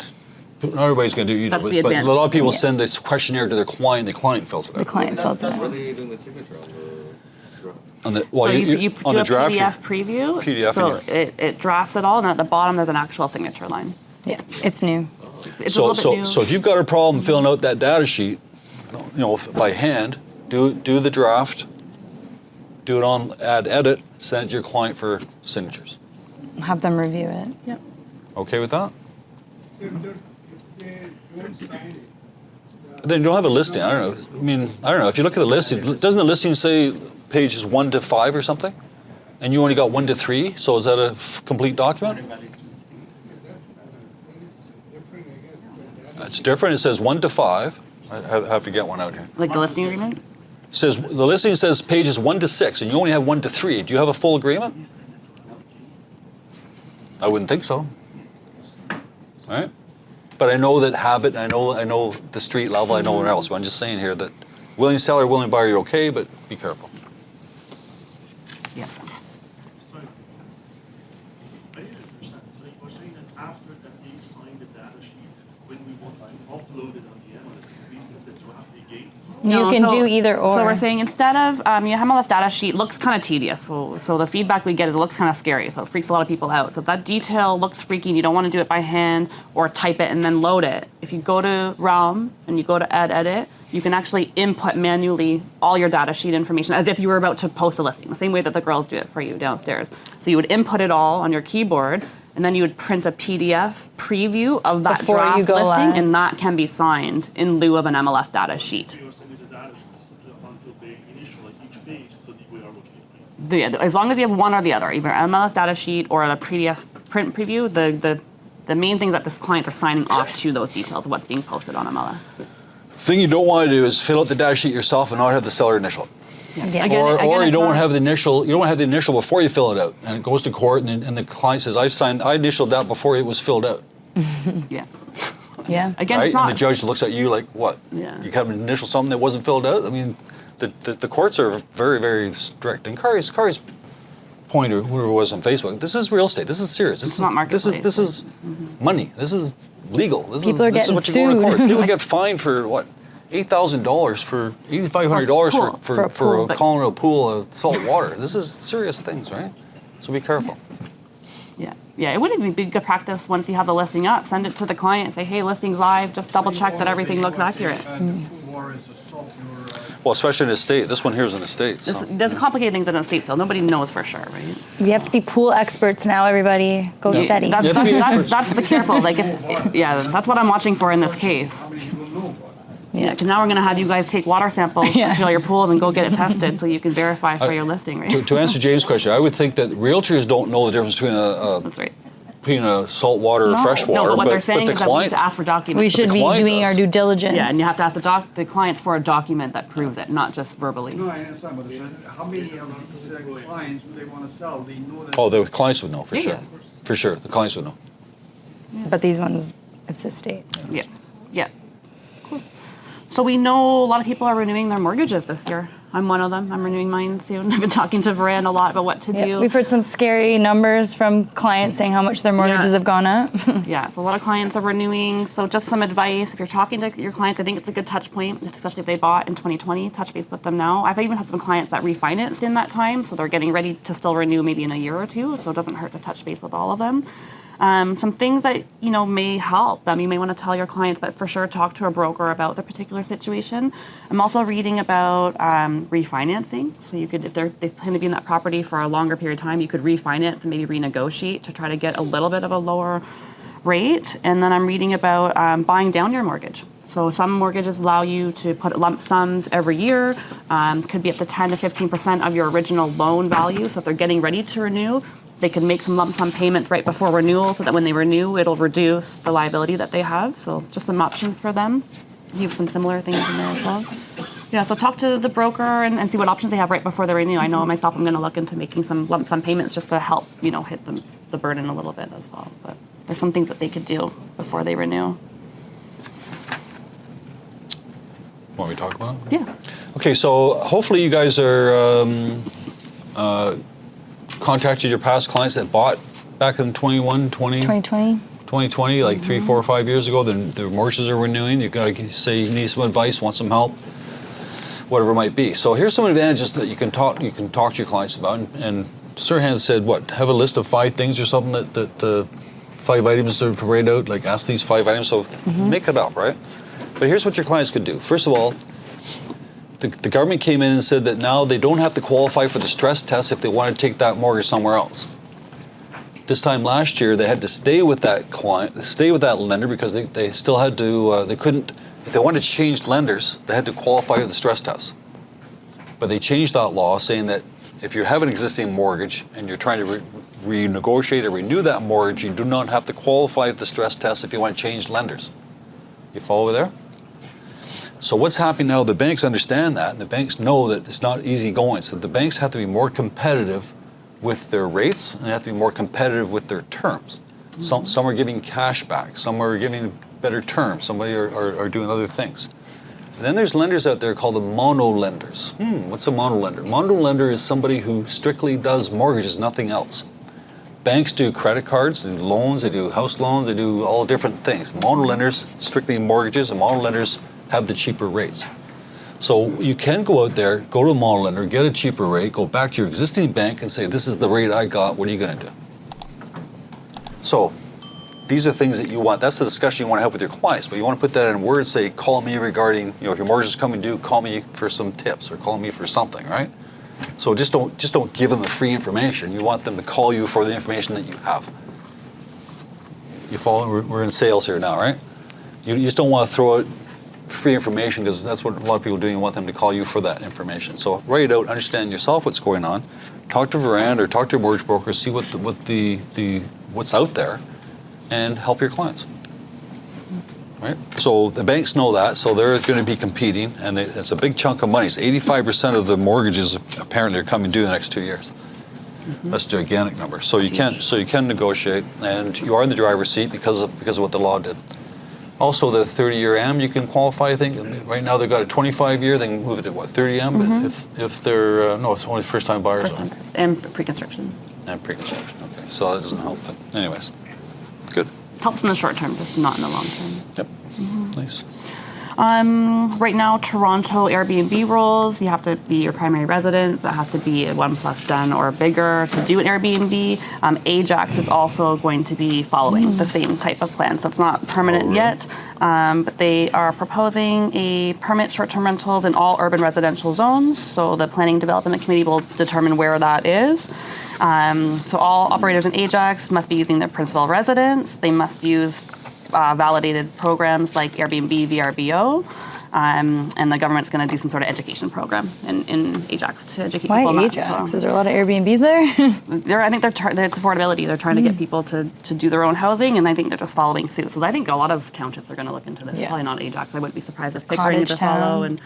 everybody's going to do either. That's the But a advantage. lot of people send this questionnaire to their client, the client fills it The out. client fills it What are out. they doing the signature on the draft? On the, well, So you on do the a draft, PDF preview. PDF, So yeah. it drafts it all, and then at the bottom there's an actual signature line. Yeah, it's new. It's a little bit new. So if you've got a problem filling out that data sheet, by hand, do the draft, do it on edit, send it to your client for signatures. Have them review it. Yep. Okay with that? If they don't sign it, Then you don't have a listing. I don't know. I don't know. If you look at the listing, doesn't the listing say pages 1 to 5 or something? And you only got 1 to 3. So is that a complete document? that is different, I guess, than that. It's different. It says 1 to 5. I have to get one out here. Like the listing agreement. It says the listing says pages 1 to 6, and you only have 1 to 3. Do you have a full agreement? I wouldn't think so. All right. But I know that habit. I know the street level. I know what else. But I'm just saying here that willing seller, willing buyer, you're okay, but be careful. Yeah. Sorry. I need to understand. So we're saying that after that they sign the data sheet, when we uploaded on the MLS, increases the trust we gain. No, you can so- do either or. So we're saying instead of your MLS data sheet looks kind of tedious. So the feedback we get is it looks kind of scary. So it freaks a lot of people out. So if that detail looks freaky and you don't want to do it by hand or type it and then load it, if you go to Realm and you go to Add Edit, you can actually input manually all your data sheet information as if you were about to post a listing, the same way that the girls do it for you downstairs. So you would input it all on your keyboard, and then you would print a PDF preview of that Before you draft go listing, live. and that can be signed in lieu of an MLS data sheet. You're sending the data sheets until they initial at each page, so that we are looking at it. As long as you have one or the other, either MLS data sheet or a PDF print preview, the main thing that the clients are signing off to those details of what's being posted on MLS. Thing you don't want to do is fill out the data sheet yourself and not have the seller initial it. Yeah. Again, Or you it's don't not- have the initial. You don't have the initial before you fill it out, and it goes to court, and the client says, I initialed that before it was filled out." Yeah. Yeah. Again, Right? it's not. And the judge looks at you like, "What? Yeah. You have an initial something that wasn't filled out?" I mean, the courts are very, very strict. And Kari's point, or whoever it was on Facebook, this is real estate. This is serious. This It's is not marketplace. This is money. This is legal. People are this is getting what you go to court. sued. People get fined for what? $8,000 for $8,500 For a for pool, a but- calling a pool of salt water. This is serious things, right? So be careful. Yeah, it wouldn't be good practice once you have the listing up. Send it to the client. Say, hey, listing's live. Just double check that everything looks accurate. And the pool water is the salt your, Well, especially in a state. This one here is an estate. This, So. there's complicated things in a state sale. Nobody knows for sure, right? We have to be pool experts now, everybody. Go steady. That's, Yeah, that's, be that's, experts. that's the careful. Like, that's what I'm watching for in this case. how many people know about it? Yeah, because now we're going to have you guys take water samples Yeah. to all your pools and go get it tested so you can verify for your listing, right? To answer James' question, I would think that realtors don't know the difference between That's right. salt water or fresh water, No, but what they're saying the is that we need client, to ask for documents. We should the be client doing does. our due diligence. Yeah, and you have to ask the client for a document that proves it, not just verbally. No, I understand, but how many of these clients do they want to sell? They know that. oh, the clients would know for Yeah, sure. yeah. For sure, the clients would know. But these ones, it's a state. Yeah, yeah. Cool. So we know a lot of people are renewing their mortgages this year. I'm one of them. I'm renewing mine soon. I've been talking to Varan a lot about what to Yeah, do. we've heard some scary numbers from clients saying how much their mortgages Yeah. have gone up. Yeah, so a lot of clients are renewing. So just some advice. If you're talking to your clients, I think it's a good touch point, especially if they bought in 2020, touch base with them now. I've even had some clients that refinanced in that time, so they're getting ready to still renew maybe in a year or two, so it doesn't hurt to touch base with all of them. Some things that may help them. You may want to tell your clients, but for sure talk to a broker about the particular situation. I'm also reading about refinancing. So you could, if they plan to be in that property for a longer period of time, you could refinance and maybe renegotiate to try to get a little bit of a lower rate. And then I'm reading about buying down your mortgage. So some mortgages allow you to put lump sums every year. Could be up to 10 to 15% of your original loan value. So if they're getting ready to renew, they can make some lump sum payments right before renewal so that when they renew, it'll reduce the liability that they have. So just some options for them. You have some similar things in there as well. Yeah, so talk to the broker and see what options they have right before they renew. I know myself, I'm going to look into making some lump sum payments just to help, hit the burden a little bit as well. But there's some things that they could do before they renew. Want me to talk about it? Yeah. Okay, so hopefully you guys are contacted your past clients that bought back in 2020, like 3, 4, 5 years ago. Their mortgages are renewing. You got to say you need some advice, want some help, whatever it might be. So here's some advantages that you can talk to your clients about. And Sirhan said, have a list of 5 things or something that 5 items to write out. Like ask these 5 items. So make it up, right? But here's what your clients could do. First of all, the government came in and said that now they don't have to qualify for the stress test if they want to take that mortgage somewhere else. This time last year, they had to stay with that client, stay with that lender because they still had to, they couldn't, if they wanted to change lenders, they had to qualify for the stress test. But they changed that law saying that if you have an existing mortgage and you're trying to renegotiate or renew that mortgage, you do not have to qualify for the stress test if you want to change lenders. You follow there? So what's happening now, the banks understand that, and the banks know that it's not easy going. So the banks have to be more competitive with their rates, and they have to be more competitive with their terms. Some are giving cash back, some are giving better terms, somebody are doing other things. And then there's lenders out there called the mono lenders. What's a mono lender? Mono lender is somebody who strictly does mortgages, nothing else. Banks do credit cards, they do loans, they do house loans, they do all different things. Monolenders, strictly mortgages, and monolenders have the cheaper rates. So you can go out there, go to a monolender, get a cheaper rate, go back to your existing bank and say, this is the rate I got, what are you going to do? So these are things that you want, that's the discussion you want to have with your clients, but you want to put that in words, say, call me regarding, if your mortgage is coming due, call me for some tips or call me for something, right? So just don't give them the free information. You want them to call you for the information that you have. You follow? We're in sales here now, right? You just don't want to throw out free information because that's what a lot of people do. You want them to call you for that information. So write it out, understand yourself what's going on, talk to Verand or talk to your mortgage broker, see what's out there, and help your clients. Right? So the banks know that, so they're going to be competing, and it's a big chunk of money. It's 85% of the mortgages apparently are coming due in the next 2 years. That's a gigantic number. So you can negotiate, and you are in the driver's seat because of what the law did. Also, the 30-year AM you can qualify. I think right now they've got a 25-year. They can move it to 30 AM. But if they're it's only first-time buyers. First time and pre-construction. And pre-construction. Okay, so that doesn't help. But anyways, good. Helps in the short term, just not in the long term. Yep. Nice. Right now, Toronto Airbnb rules, you have to be your primary residence. It has to be a 1+ den or bigger to do an Airbnb. Ajax is also going to be following the same type of plan. So it's not permanent yet, but they are proposing a permit short-term rentals in all urban residential zones. So the Planning Development Committee will determine where that is. So all operators in Ajax must be using their principal residence. They must use validated programs like Airbnb, VRBO, and the government's going to do some sort of education program in Ajax to educate people on that. Why Ajax? Is there a lot of Airbnbs there? I think it's affordability. They're trying to get people to do their own housing, and I think they're just following suit. So I think a lot of townships are going to look into this. Yeah. Probably not Ajax. I wouldn't be surprised if Pickering Cottage to follow. town. And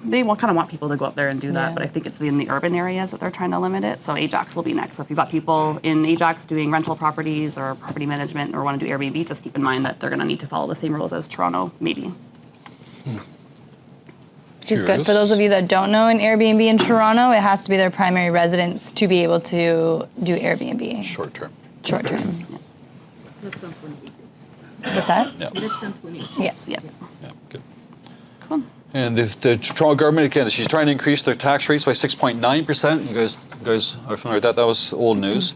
they kind of want people to go up there and do that, Yeah. but I think it's in the urban areas that they're trying to limit it. So Ajax will be next. So if you've got people in Ajax doing rental properties or property management or want to do Airbnb, just keep in mind that they're going to need to follow the same rules as Toronto, maybe. Which is good. For those of you that don't know, an Airbnb in Toronto, it has to be their primary residence to be able to do Airbnb. Short term. Short term. Less than 20 acres. What's that? Yeah. Less than 20 acres. Yes. Yeah. Yeah. Good. Cool. And the Toronto government, again, she's trying to increase their tax rates by 6.9%. You guys are familiar with that? That was old news.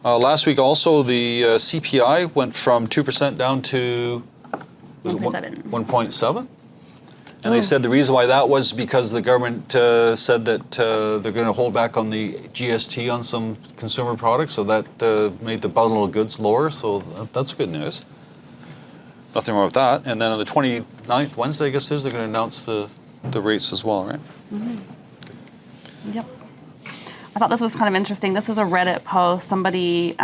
Last week also, the CPI went from 2% down to 1.7. 1.7? And they said the reason why that was because the government said that they're going to hold back on the GST on some consumer products, so that made the bundle of goods lower, so that's good news. Nothing wrong with that. And then on the 29th, Wednesday, I guess it is, they're going to announce the rates as well, right? Yep. I thought this was kind of interesting. This is a Reddit post. Somebody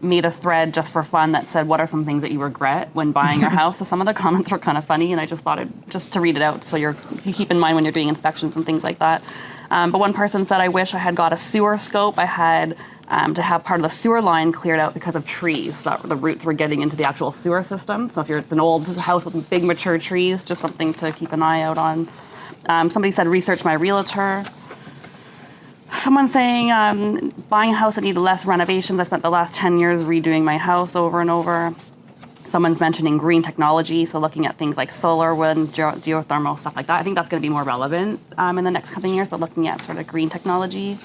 made a thread just for fun that said, what are some things that you regret when buying your house? So some of the comments were kind of funny, and I just thought just to read it out so you keep in mind when you're doing inspections and things like that. But one person said, I wish I had got a sewer scope. I had to have part of the sewer line cleared out because of trees. That the roots were getting into the actual sewer system. So if it's an old house with big mature trees, just something to keep an eye out on. Somebody said, research my realtor. Someone saying, buying a house that needed less renovations. I spent the last 10 years redoing my house over and over. Someone's mentioning green technology, so looking at things like solar, wind, geothermal, stuff like that. I think that's going to be more relevant in the next coming years, but looking at sort of green technology.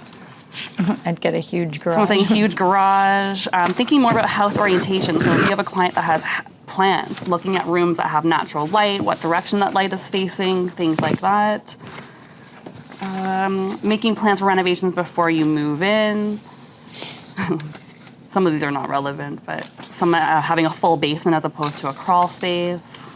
I'd get a huge garage. Someone saying huge garage. Thinking more about house orientation. So if you have a client that has plants, looking at rooms that have natural light, what direction that light is facing, things like that. Making plans for renovations before you move in. Some of these are not relevant, but some having a full basement as opposed to a crawl space.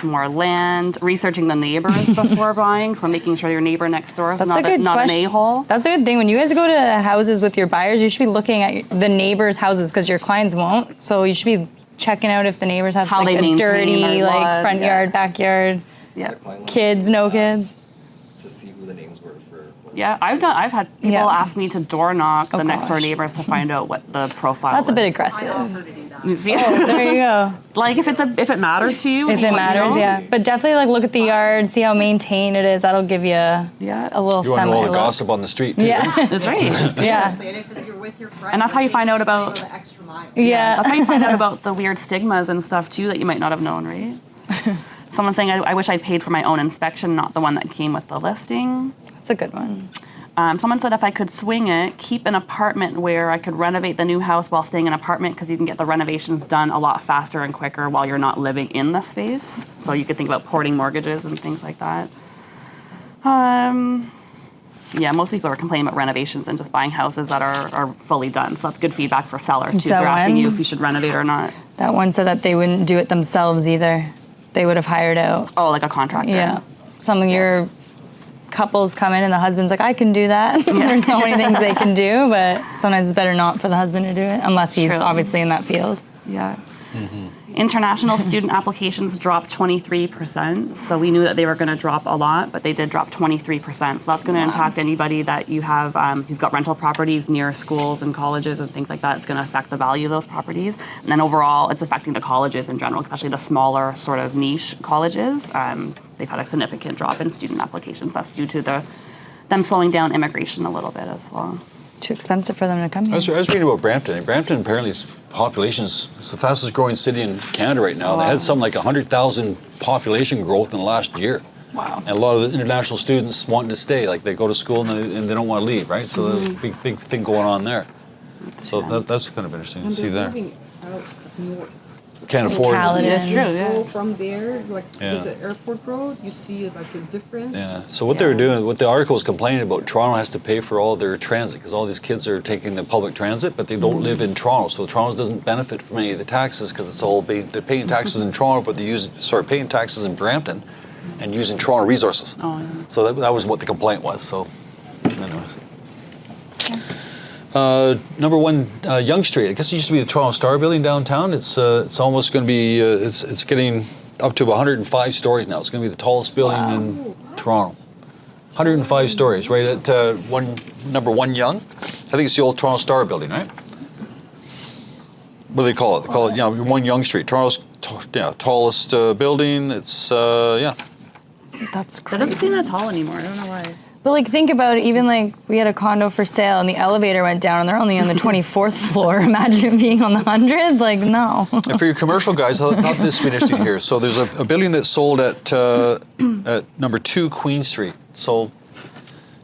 More land. Researching the neighbors before buying, so making sure your neighbor next door is not an a-hole. That's a good thing. When you guys go to houses with your buyers, you should be looking at the neighbors' houses because your clients won't. So you should be checking out if the neighbors have How like they a dirty maintain their lawn, front yard, backyard, Yeah. kids, no kids. To see who the names were for. Yeah, I've had people ask me to door knock the next door gosh. neighbors to find out what the profile That's a bit is. aggressive. I offer to do that. You see? There you go. Like if it matters to you. If it matters, yeah. But definitely like look at the yard, see how maintained it is. That'll give you a little You want to know all the semi-look. gossip on the street, too. Yeah, That's right. yeah. And if you're with with your friends. And that's how you like, find they out need to about- go the extra mile. Yeah. That's how you find out about the weird stigmas and stuff too that you might not have known, right? Someone saying, I wish I paid for my own inspection, not the one that came with the listing. That's a good one. Someone said if I could swing it, keep an apartment where I could renovate the new house while staying in an apartment because you can get the renovations done a lot faster and quicker while you're not living in the space. So you could think about porting mortgages and things like that. Yeah, most people are complaining about renovations and just buying houses that are fully done. So that's good feedback for sellers too. that They're asking one? you if you should renovate or not. That one said that they wouldn't do it themselves either. They would have hired out. Oh, like a contractor. Yeah. Some of your couples come in and the husband's like, I can do that. There's so many things they can do, but sometimes it's better not for the husband to do it unless he's True. obviously in that field. Yeah. International student applications dropped 23%. So we knew that they were going to drop a lot, but they did drop 23%. So that's going to impact anybody that you have who's got rental properties near schools and colleges and things like that. It's going to affect the value of those properties. And then overall, it's affecting the colleges in general, especially the smaller sort of niche colleges. They've had a significant drop in student applications. That's due to them slowing down immigration a little bit as well. Too expensive for them to come I here. was reading about Brampton. Brampton apparently is population's it's the fastest growing city in Canada right now. They had something like 100,000 population growth in the last year. Wow. And a lot of the international students wanting to stay, like they go to school and they don't want to leave, right? So there's a big thing going on there. So that's kind of interesting to And see they're there. moving out up north. Can't afford it. Caledon. That's true, You yeah. go from there, like Yeah. to the airport road, you see like a difference. Yeah. So what they were doing, what the article was complaining about, Toronto has to pay for all their transit because all these kids are taking the public transit, but they don't live in Toronto. So Toronto doesn't benefit from any of the taxes because it's all they're paying taxes in Toronto, but they're paying taxes in Brampton and using Toronto resources. Oh, yeah. So that was what the complaint was. So, anyways. Number one, Yonge Street. I guess it used to be the Toronto Star Building downtown. It's almost going to be. It's getting up to 105 stories now. It's going to be the tallest building in Toronto. 105 stories, right at number one Yonge. I think it's the old Toronto Star Building, right? What do they call it? They call it, one Yonge Street. Toronto's tallest building. It's That's That crazy. doesn't seem that tall anymore. I don't know why. But like, think about it. Even like, we had a condo for sale, and the elevator went down, and they're only on the 24th floor. Imagine being on the 100th. Like, no. And for your commercial guys, I thought this would be interesting here. So there's a building that's sold at number 2 Queen Street. So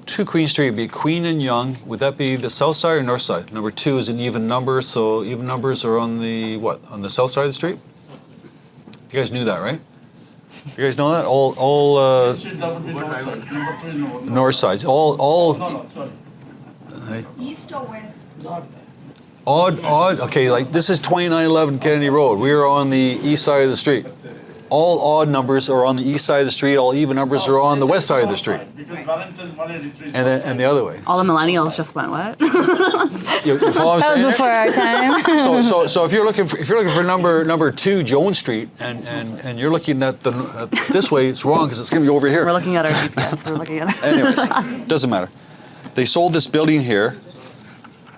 2 Queen Street would be Queen and Yonge. Would that be the south side or north side? Number 2 is an even number, so even numbers are on the on the south side of the street? You guys knew that, right? You guys know that? All Street, that would be north side. Number 2 is north. north side. All No, sorry. East or west? odd. Okay, like this is 2911 Kennedy Road. We are on the east side of the street. All odd numbers are on the east side of the street. All even numbers are on the west side of the street. Because Wellington 183 is And then and the other way. All the millennials just went, what? You follow what I'm That was saying? before our time. So if you're looking for number 2 Jones Street and you're looking at this way, it's wrong because it's going to be over here. We're looking at our GPS. We're looking at it. Anyways, doesn't matter. They sold this building here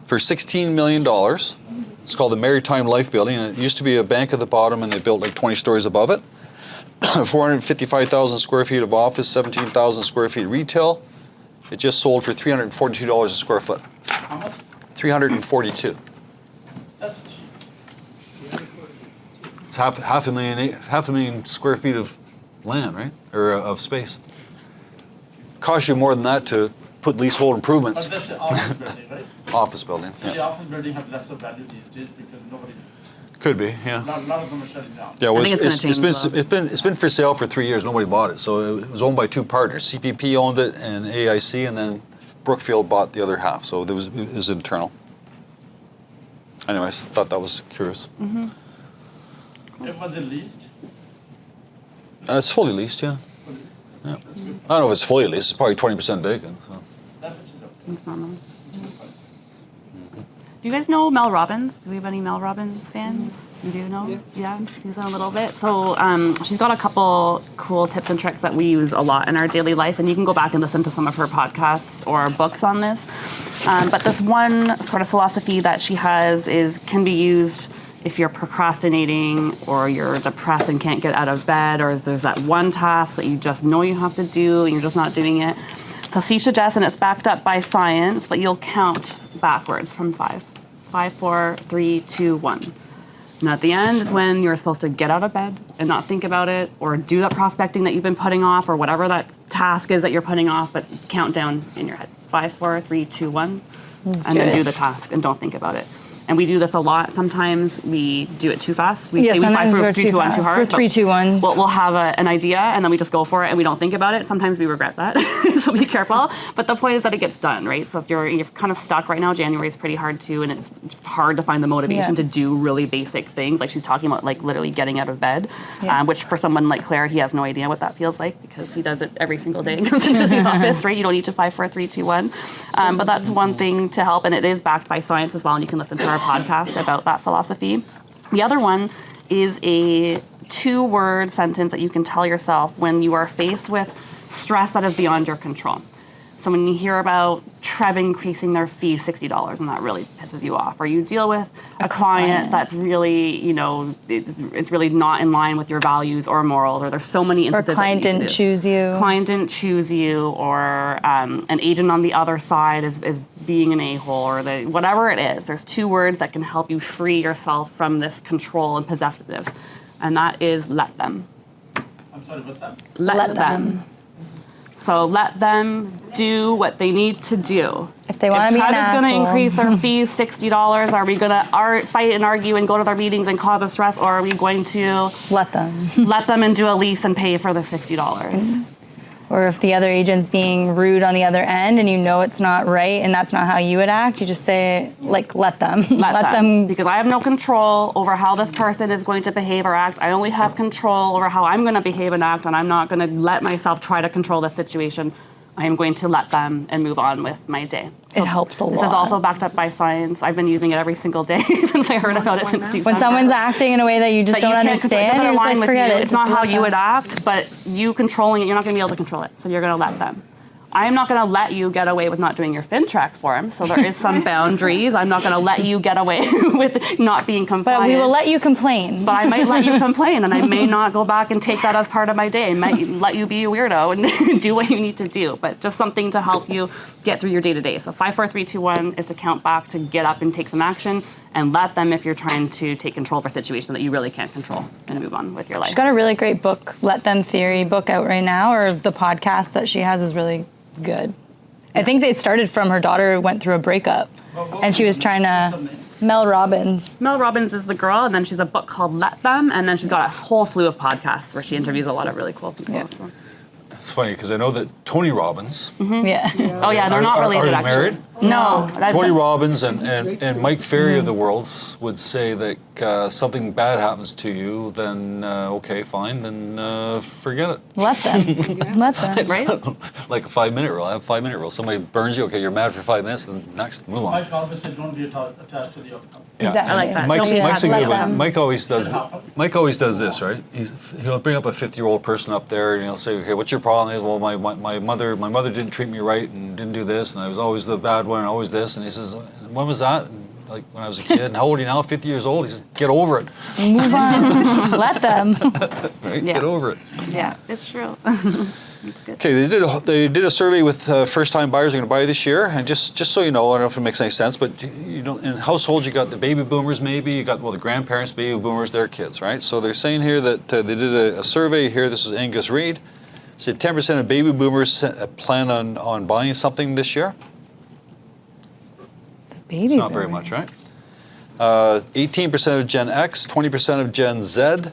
for $16 million. It's called the Maritime Life Building, and it used to be a bank at the bottom, and they built like 20 stories above it. 455,000 square feet of office, 17,000 square feet retail. It just sold for $342 a square foot. How much? 342. That's cheap. It's half a million square feet of land, right? Or of space. Costs you more than that to put leasehold improvements. But that's an office building, right? Office building. The Yeah. office building have lesser value these days because nobody, Could be. Yeah. lot of them are shutting down. Yeah, well, I think it's gonna change it's been for sale for 3 years. Nobody bought it. So it was owned by 2 partners. CPP owned it and AIC, and then Brookfield bought the other half. So it was internal. Anyways, thought that was curious. It was at least. It's fully leased, yeah. I don't know if it's fully leased. It's probably 20% vacant. So. That much is okay. It's normal. Do you guys know Mel Robbins? Do we have any Mel Robbins fans? You do know? Yeah, she's a little bit. So she's got a couple cool tips and tricks that we use a lot in our daily life, and you can go back and listen to some of her podcasts or books on this. But this one sort of philosophy that she has can be used if you're procrastinating or you're depressed and can't get out of bed, or there's that one task that you just know you have to do and you're just not doing it. So she suggests, and it's backed up by science, but you'll count backwards from 5. 5, 4, 3, 2, 1. And at the end is when you're supposed to get out of bed and not think about it, or do that prospecting that you've been putting off, or whatever that task is that you're putting off, but count down in your head. 5, 4, 3, 2, 1. And then do the task and don't think about it. And we do this a lot. Sometimes we do it too fast. We say we 5, 4, 3, 2, 1 too hard. We're 3, 2, 1s. We'll have an idea and then we just go for it and we don't think about it. Sometimes we regret that, so be careful. But the point is that it gets done, right? So if you're kind of stuck right now, January is pretty hard too, and it's hard to find the motivation to do really basic things. Like she's talking about, like literally getting out of bed, which for someone like Claire, he has no idea what that feels like because he does it every single day and comes into the office, right? You don't need to 5, 4, 3, 2, 1. But that's one thing to help, and it is backed by science as well. And you can listen to our podcast about that philosophy. The other one is a 2-word sentence that you can tell yourself when you are faced with stress that is beyond your control. So when you hear about Trev increasing their fee $60 and that really pisses you off, or you deal with a client that's really, it's really not in line with your values or morals, or there's so many instances. Or client didn't choose you. Client didn't choose you, or an agent on the other side is being an a-hole, or whatever it is. There's 2 words that can help you free yourself from this control and possessive, and that is let them. I'm sorry, what's that? Let them. So let them do what they need to do. If they want to be an Trev is going to asshole. increase their fees $60, are we going to fight and argue and go to their meetings and cause us stress, or are we going to Let them. let them and do a lease and pay for the $60? Or if the other agent's being rude on the other end and you know it's not right and that's not how you would act, you just say, like, let them. Let them. Because I have no control over how this person is going to behave or act. I only have control over how I'm going to behave and act, and I'm not going to let myself try to control the situation. I am going to let them and move on with my day. It helps a lot. This is also backed up by science. I've been using it every single day since I heard about it since December. When someone's acting in a way that you just that don't you can't control, it understand, doesn't you're just align like, with forget you. it. It's not just how let you them. would act, but you controlling it, you're not going to be able to control it. So you're going to let them. I am not going to let you get away with not doing your FinTrack form. So there is some boundaries. I'm not going to let you get away with not being compliant. But we will let you complain. But I might let you complain, and I may not go back and take that as part of my day. I might let you be a weirdo and do what you need to do. But just something to help you get through your day-to-day. So 5, 4, 3, 2, 1 is to count back to get up and take some action, and let them if you're trying to take control of a situation that you really can't control and move on with your life. She's got a really great book, Let Them Theory book out right now, or the podcast that she has is really good. I think it started from her daughter went through a breakup, and she was trying to. Mel Robbins. Mel Robbins is the girl, and then she's a book called Let Them, and then she's got a whole slew of podcasts where she interviews a lot of really cool people. Yeah. So. It's funny because I know that Tony Robbins. Yeah. Oh yeah, they're not related Are they actually. married? No. Tony Robbins and Mike Ferry of the worlds would say that something bad happens to you, then okay, fine, then forget it. Let them. Let them. Right? Like a 5-minute rule. I have a 5-minute rule. Somebody burns you, okay, you're mad for 5 minutes, then next, move on. Mike always said, don't be attached to the outcome. Yeah. Exactly. I like that. Mike's Don't be a attached good to one. them. Mike always does this, right? He'll bring up a 50-year-old person up there, and he'll say, "Okay, what's your problem?" He says, "Well, my mother didn't treat me right and didn't do this, and I was always the bad one and always this." And he says, "When was that?" And like when I was a kid. And how old are you now? 50 years old. He says, "Get over it." Move on. Let them. Right? Yeah. Get over it. Yeah, it's true. Okay, they did a survey with first-time buyers who are going to buy this year, and just so you know, I don't know if it makes any sense, but you know, in households you got the baby boomers, maybe you got the grandparents, baby boomers, their kids, right? So they're saying here that they did a survey here. This is Angus Reid. Said 10% of baby boomers plan on buying something this year. Baby It's not very much, right? 18% of Gen X, 20% of Gen Z.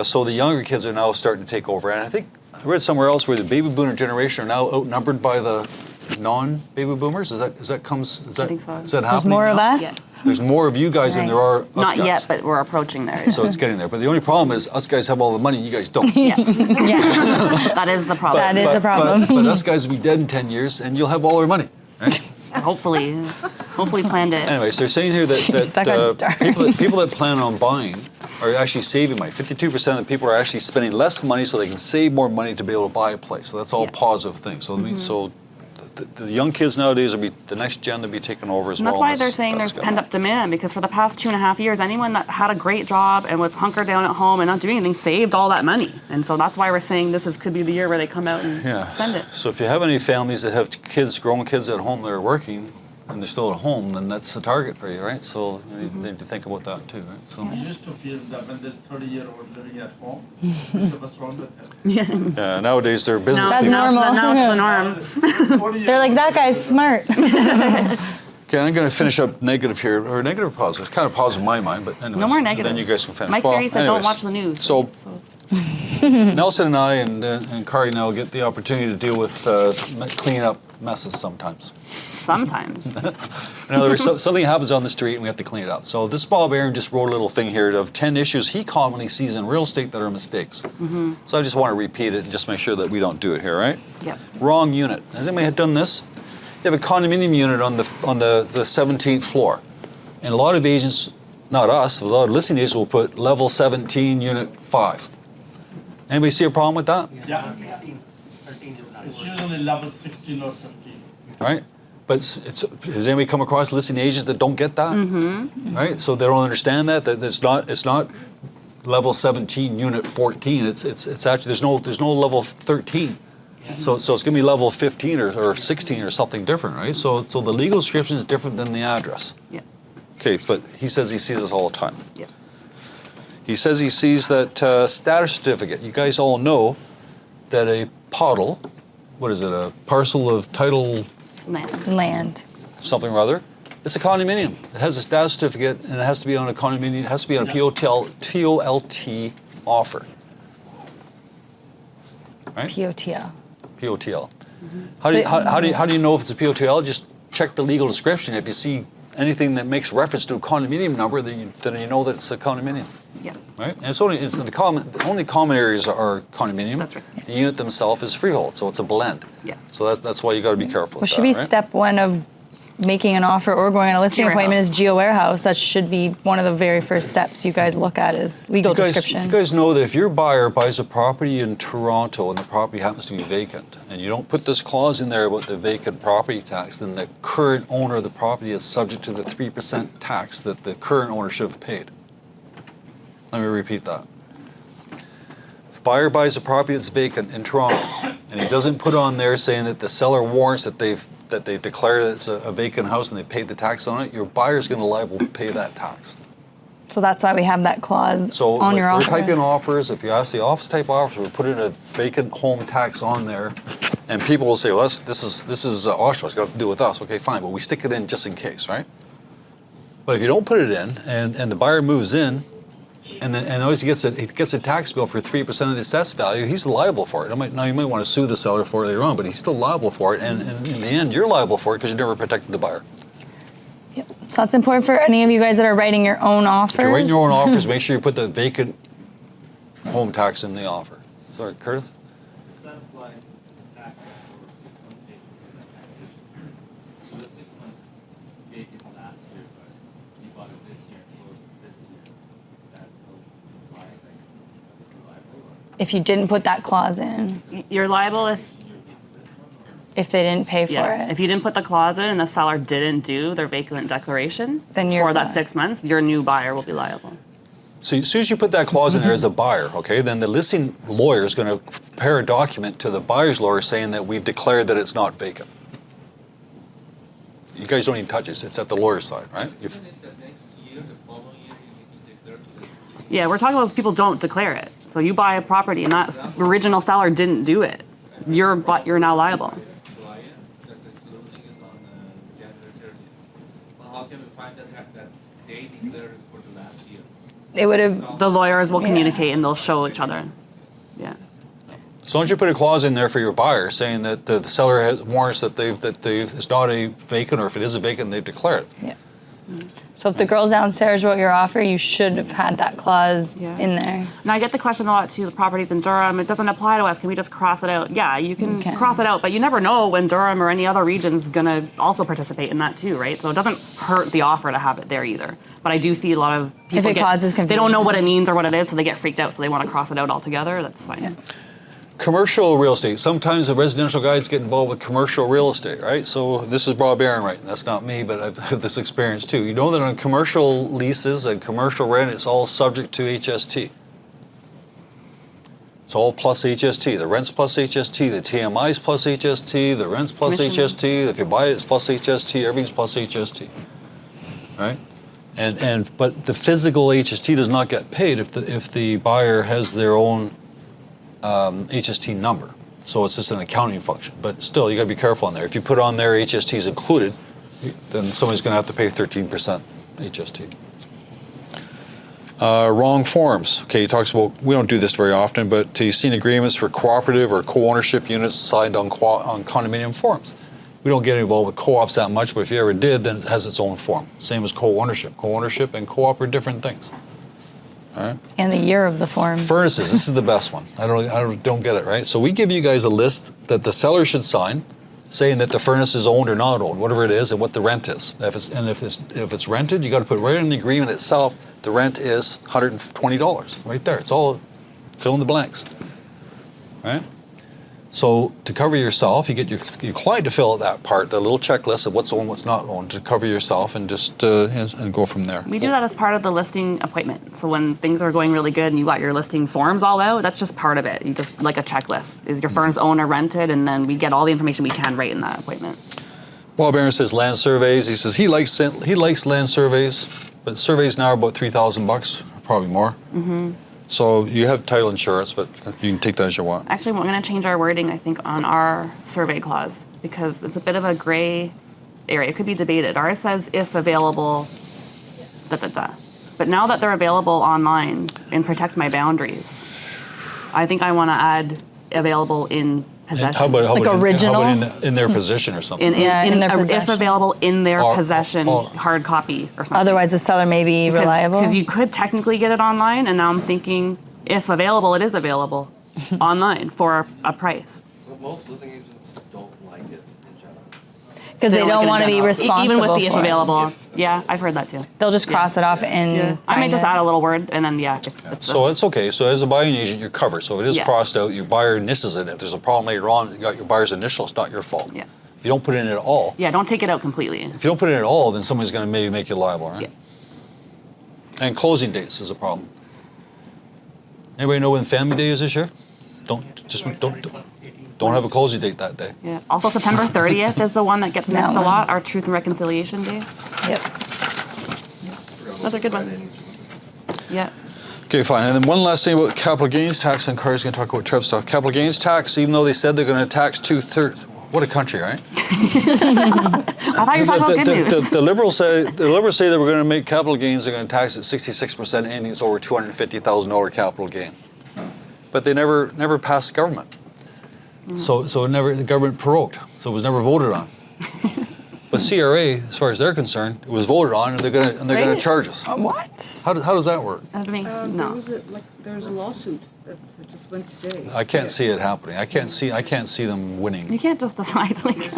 So the younger kids are now starting to take over, and I think I read somewhere else where the baby boomer generation are now outnumbered by the non-baby boomers. Is that I think so. Is that There's happening more of now? us. Yeah. There's more of you guys than there are us Not guys. yet, but we're approaching there. So it's getting there. But the only problem is us guys have all the money and you guys don't. Yes. Yeah. That is the problem. That is the problem. But us guys will be dead in 10 years and you'll have all our money. Right? Hopefully planned it. Anyways, they're saying here Jeez, that that got dark. people that plan on buying are actually saving money. 52% of the people are actually spending less money so they can save more money to be able to buy a place. So that's all positive things. So so the young kids nowadays will be the next gen to be taking over as And well. that's why and they're saying there's good. pent-up demand, because for the past 2.5 years, anyone that had a great job and was hunkered down at home and not doing anything saved all that money. And so that's why we're saying could be the year where they come out and Yeah. spend it. So if you have any families that have kids, grown kids at home that are working, and they're still at home, then that's a target for you, right? So you need to think about that too, right? So I used to feel that when there's 30-year-old living at home, what's wrong with him? yeah, nowadays they're business That's people. normal. Now it's the norm. They're like, that guy's smart. Okay, I'm going to finish up negative here, or negative or positive. It's kind of positive in my mind, but anyways. No more negative. Then you guys can finish. Mike Well, Ferry said, "Don't anyways, watch the news." So Nelson and I and Kari now get the opportunity to deal with clean up messes sometimes. Sometimes. In other words, something happens on the street and we have to clean it up. So this Bob Aaron just wrote a little thing here of 10 issues he commonly sees in real estate that are mistakes. So I just want to repeat it and just make sure that we don't do it here, right? Yep. Wrong unit. Has anybody done this? You have a condominium unit on the 17th floor. And a lot of agents, not us, a lot of listing agents will put level 17, unit 5. Anybody see a problem with that? Yeah. It's usually level 16 or 15. Right? But has anybody come across listing agents that don't get that? Right? So they don't understand that it's not level 17, unit 14. It's actually there's no level 13. So it's going to be level 15 or 16 or something different, right? So the legal description is different than the address. Yeah. Okay, but he says he sees this all the time. Yeah. He says he sees that status certificate. You guys all know that a POTL, what is it, a parcel of title Land. something or other, it's a condominium. It has a status certificate and it has to be on a condominium, it has to be on a POLT offer. Right? POTL. POTL. How do you know if it's a POTL? Just check the legal description. If you see anything that makes reference to a condominium number, then you know that it's a condominium. Yeah. Right? And the only common areas are condominium. That's right. The unit themselves is freehold, so it's a blend. Yes. So that's why you got to be careful. Well, with should that, be right? step one of making an offer or going on a listing appointment is GeoWarehouse. That should be one of the very first steps you guys look at is legal description. You guys know that if your buyer buys a property in Toronto and the property happens to be vacant, and you don't put this clause in there about the vacant property tax, then the current owner of the property is subject to the 3% tax that the current owner should have paid. Let me repeat that. If a buyer buys a property that's vacant in Toronto, and he doesn't put on there saying that the seller warrants that they've declared that it's a vacant house and they paid the tax on it, your buyer's going to liable to pay that tax. So that's why we have that clause So on if your we're offer. typing offers, if you ask the office type offers, we put in a vacant home tax on there, and people will say, well, this is Oshawa, it's got to do with us. Okay, fine, but we stick it in just in case, right? But if you don't put it in, and the buyer moves in, and always he gets a tax bill for 3% of the assessed value, he's liable for it. Now you might want to sue the seller for it later on, but he's still liable for it, and in the end, you're liable for it because you never protected the buyer. Yep. So that's important for any of you guys that are writing your own offers. If you're writing your own offers, make sure you put the vacant home tax in the offer. Sorry, Curtis? Does that apply to taxes for 6 months vacant taxation? So the 6 months vacant last year, but you bought it this year and closes this year. That's still apply, like, that's still liable, or If you didn't put that clause in, You're liable if you're paid for this one, or? if they didn't pay for it. if you didn't put the clause in and the seller didn't do their vacant declaration Then you're for that fine. 6 months, your new buyer will be liable. So as soon as you put that clause in there as a buyer, okay, then the listing lawyer is going to prepare a document to the buyer's lawyer saying that we've declared that it's not vacant. You guys don't even touch it. It's at the lawyer's side, right? Even in the next year, the following year, you need to declare to this. Yeah, we're talking about if people don't declare it. So you buy a property and that original seller didn't do it. You're now liable. July, that the closing is on January 30th. Well, how can we find that they declared it for the last year? It would have, The lawyers will Yeah. communicate and they'll show each other. Yeah. As long as you put a clause in there for your buyer saying that the seller has warrants that it's not a vacant, or if it is a vacant, they've declared it. yeah. So if the girls downstairs wrote your offer, you should have had that clause Yeah. in there. And I get the question a lot too, the properties in Durham, it doesn't apply to us, can we just cross it out? Yeah, you can Okay. cross it out, but you never know when Durham or any other region's gonna also participate in that too, right? So it doesn't hurt the offer to have it there either. But I do see a lot of people it causes they don't know confusion. what it means or what it is, so they get freaked out, so they wanna cross it out altogether, that's fine. Yeah. Commercial real estate. Sometimes the residential guys get involved with commercial real estate, right? So this is Bob Aaron, right? That's not me, but I've had this experience too. You know that on commercial leases and commercial rent, it's all subject to HST. It's all plus HST. The rent's plus HST, the TMI's plus HST, the rent's plus Commission. HST, if you buy it, it's plus HST, everything's plus HST. Right? But the physical HST does not get paid if the buyer has their own HST number. So it's just an accounting function. But still, you got to be careful on there. If you put on there HSTs included, then somebody's going to have to pay 13% HST. Wrong forms. Okay, he talks about, we don't do this very often, but you've seen agreements for cooperative or co-ownership units signed on condominium forms. We don't get involved with co-ops that much, but if you ever did, then it has its own form. Same as co-ownership. Co-ownership and co-op are different things. All right. And the year of the form. Furnaces. This is the best one. I don't get it, right? So we give you guys a list that the seller should sign, saying that the furnace is owned or not owned, whatever it is, and what the rent is. If it's rented, you got to put right in the agreement itself. The rent is $120 right there. It's all fill in the blanks, right? So to cover yourself, you get your client to fill out that part, the little checklist of what's owned, what's not owned, to cover yourself, and just and go from there. We do that as part of the listing appointment. So when things are going really good and you got your listing forms all out, that's just part of it. You just like a checklist. Is your furnace owned or rented? And then we get all the information we can right in that appointment. Bob Aaron says land surveys. He says he likes land surveys, but surveys now are about $3,000, probably more. Mm-hmm. So you have title insurance, but you can take that as you want. Actually, we're going to change our wording, I think, on our survey clause because it's a bit of a gray area. It could be debated. Ours says if available, da-da-da. But now that they're available online in Protect My Boundaries, I think I want to add available in possession. How about original? How about in their position or something? in their If possession. available in their Or- possession, or- hard copy or something. Otherwise, the seller may be reliable. Because you could technically get it online, and now I'm thinking, if available, it is available online for a price. But most listing agents don't like it in general. Because they don't want to be responsible Even with the if for it. available. Yeah, I've heard that too. They'll just cross it off and I might find just it. add a little word, and then if it's So it's okay. So as a buying agent, you're covered. So it is Yeah. crossed out. Your buyer initials it. If there's a problem later on, you got your buyer's initial. It's not your fault. Yeah. If you don't put it in at all, yeah, don't take it out completely. if you don't put it in at all, then somebody's going to maybe make you liable, right? Yeah. And closing dates is a problem. Anybody know when Family Day is this year? Don't have a closing date that day. Yeah. Also, September 30th is the one that gets missed a one. lot. Our Truth and Reconciliation Day. Yep. Those are good ones. Yeah. Okay, fine. And then one last thing about capital gains tax, and Carrie's going to talk about Trev stuff. Capital gains tax, even though they said they're going to tax 2/3. What a country, right? I thought you were talking about good news. The liberals say that we're going to make capital gains. They're going to tax at 66% anything that's over $250,000 capital gain. But they never passed government. So the government prorogued. So it was never voted on. But CRA, as far as they're concerned, it was voted on, and they're going to Right. charge us. What? How does that work? That makes There no. was a lawsuit that just went today. I can't see it happening. I can't see them winning. You can't just decide like.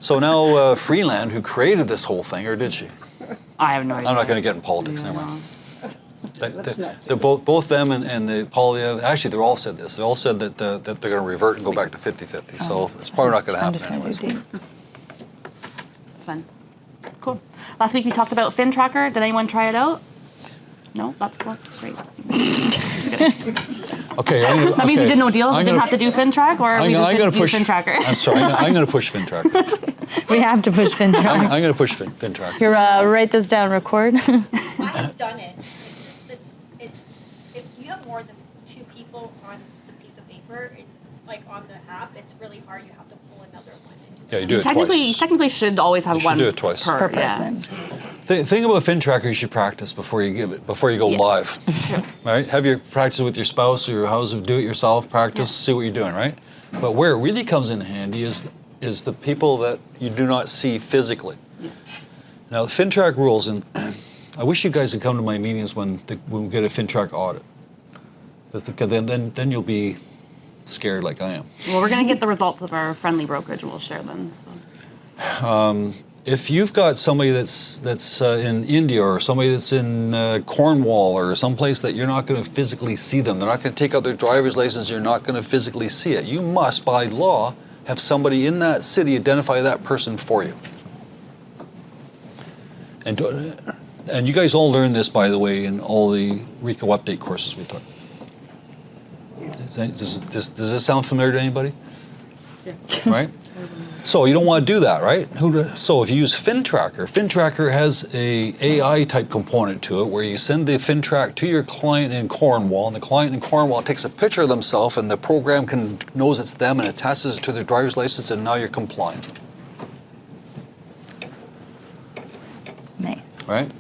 So now Freeland, who created this whole thing, or did she? I have no idea. I'm not going to get in politics. Never mind. Let's not. They're both them and the Polia. Actually, they all said this. They all said that they're going to revert and go back to 50-50. So it's probably not going to I'm happen just going to do anyways. dates. Fun. Cool. Last week we talked about Fin Tracker. Did anyone try it out? No? That's cool. Great. Okay. That means you did no deals? You didn't have to do Fin Track? Or we just didn't use Fin Tracker? I'm sorry. I'm going to push Fin Tracker. We have to push Fin I'm Tracker. going to push Fin Tracker. Here, write this down, record. I've done it. If you have more than 2 people on the piece of paper, like on the app, it's really hard. You have to pull another one into the Yeah, you do it twice. Technically should always have You should one do it twice. per Per yeah. person. The thing about Fin Tracker, you should practice before you go Yeah. live. True. Right? Have your practice with your spouse or your husband. Do it yourself. Practice. See what you're doing. Right? But where it really comes in handy is the people that you do not see physically. Now, the FinTrack rules, and I wish you guys had come to my meetings when we get a FinTrack audit, because then you'll be scared like I am. Well, we're going to get the results of our friendly brokerage and we'll share them. So. If you've got somebody that's in India or somebody that's in Cornwall or someplace that you're not going to physically see them, they're not going to take out their driver's license, you're not going to physically see it. You must, by law, have somebody in that city identify that person for you. And you guys all learned this, by the way, in all the RICO update courses we took. Does this sound familiar to anybody? Yeah. Right? So you don't want to do that, right? So if you use FinTracker has a AI type component to it where you send the FinTrack to your client in Cornwall, and the client in Cornwall takes a picture of themselves, and the program knows it's them and attaches it to their driver's license, and now you're compliant. Nice. Right?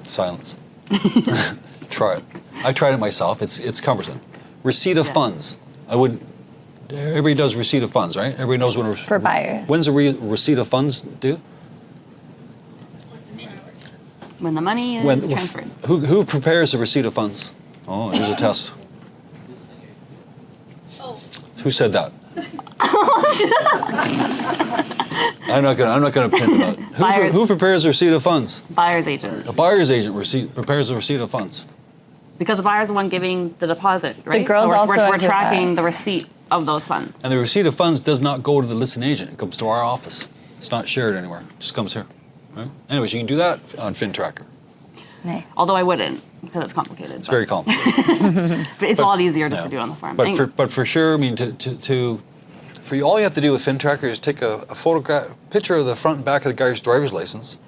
Silence. Try it. I tried it myself. It's cumbersome. Receipt of funds. I wouldn't. Everybody does receipt of funds, right? Everybody knows when. For buyers. When's a receipt of funds due? When the money is transferred. Who prepares the receipt of funds? Oh, here's a test. Oh, Who said that? I'm not gonna pin that. Who prepares the receipt of funds? Buyer's agent. A buyer's agent prepares the receipt of funds. Because the buyer's the one giving the deposit, right? girls so also we're enter tracking that. the receipt of those funds. And the receipt of funds does not go to the listing agent. It comes to our office. It's not shared anywhere. It just comes here. Right? Anyways, you can do that on FinTracker. Nice. Although I wouldn't, because it's complicated. It's very complicated. It's a lot easier just to do it on the form. But for sure, I mean, for you, all you have to do with FinTracker is take a picture of the front and back of the guy's driver's license.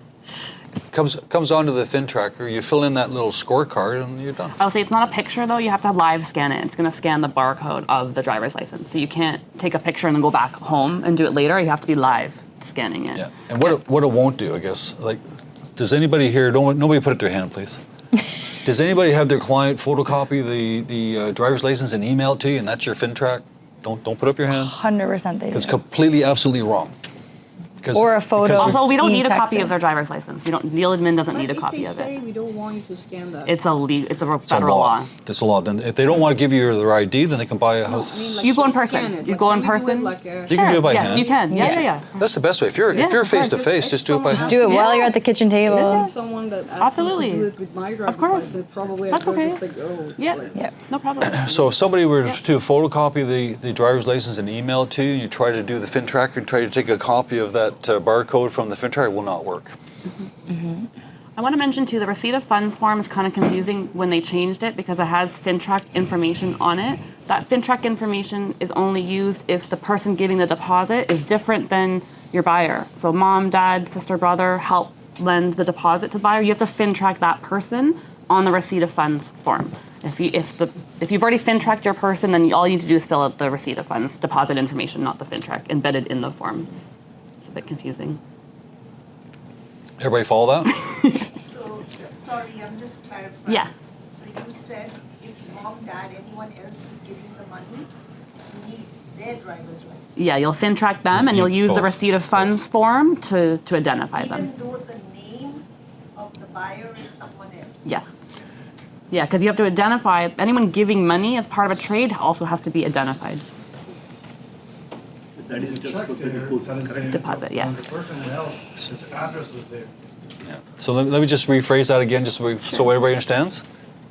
Comes onto the FinTracker. You fill in that little scorecard, and you're done. I'll say it's not a picture though. You have to live scan it. It's going to scan the barcode of the driver's license. So you can't take a picture and then go back home and do it later. You have to be live scanning it. Yeah. And what it won't do, I guess, like, does anybody here? Nobody put up their hand, please. Does anybody have their client photocopy the driver's license and email it to you, and that's your FinTrack? Don't put up your hand. 100% they do. It's completely, absolutely wrong. Or a photo. Also, we don't need a copy e-texting. of their driver's license. Deal admin doesn't need a copy of If they say it. we don't want you to scan that. It's a It's a federal law. That's a law. Then if they don't want to give you their ID, then they can buy a house. You go in person. You go in person. You can do it by Yes, hand. you can. Yeah. That's the best way. If you're of face to course. face, just do it by hand. Do it while you're at the kitchen table. Someone that asked me Absolutely. to do it with my driver's course. license, probably That's I would okay. just like, oh. Yeah. like- Yep. No problem. So if somebody were to photocopy the driver's license and email it to you, and you try to do the FinTracker and try to take a copy of that barcode from the FinTracker, it will not work. I want to mention too, the receipt of funds form is kind of confusing when they changed it because it has FinTrack information on it. That FinTrack information is only used if the person giving the deposit is different than your buyer. So mom, dad, sister, brother help lend the deposit to the buyer. You have to FinTrack that person on the receipt of funds form. If you've already FinTracked your person, then all you need to do is fill out the receipt of funds deposit information, not the FinTrack embedded in the form. It's a bit confusing. Everybody follow that? So, sorry, I'm just clarifying. Yeah. So you said if mom, dad, anyone else is giving the money, you need their driver's license. Yeah, you'll FinTrack them and you'll use the Both. receipt of funds form to identify them. Even though the name of the buyer is someone else. Yes. Yeah, because you have to identify anyone giving money as part of a trade also has to be identified. That is just Check for the there, deposit, that is correct? the- Deposit, yes. when the person else, his address is there. Yeah. So let me just rephrase that again, just so everybody understands.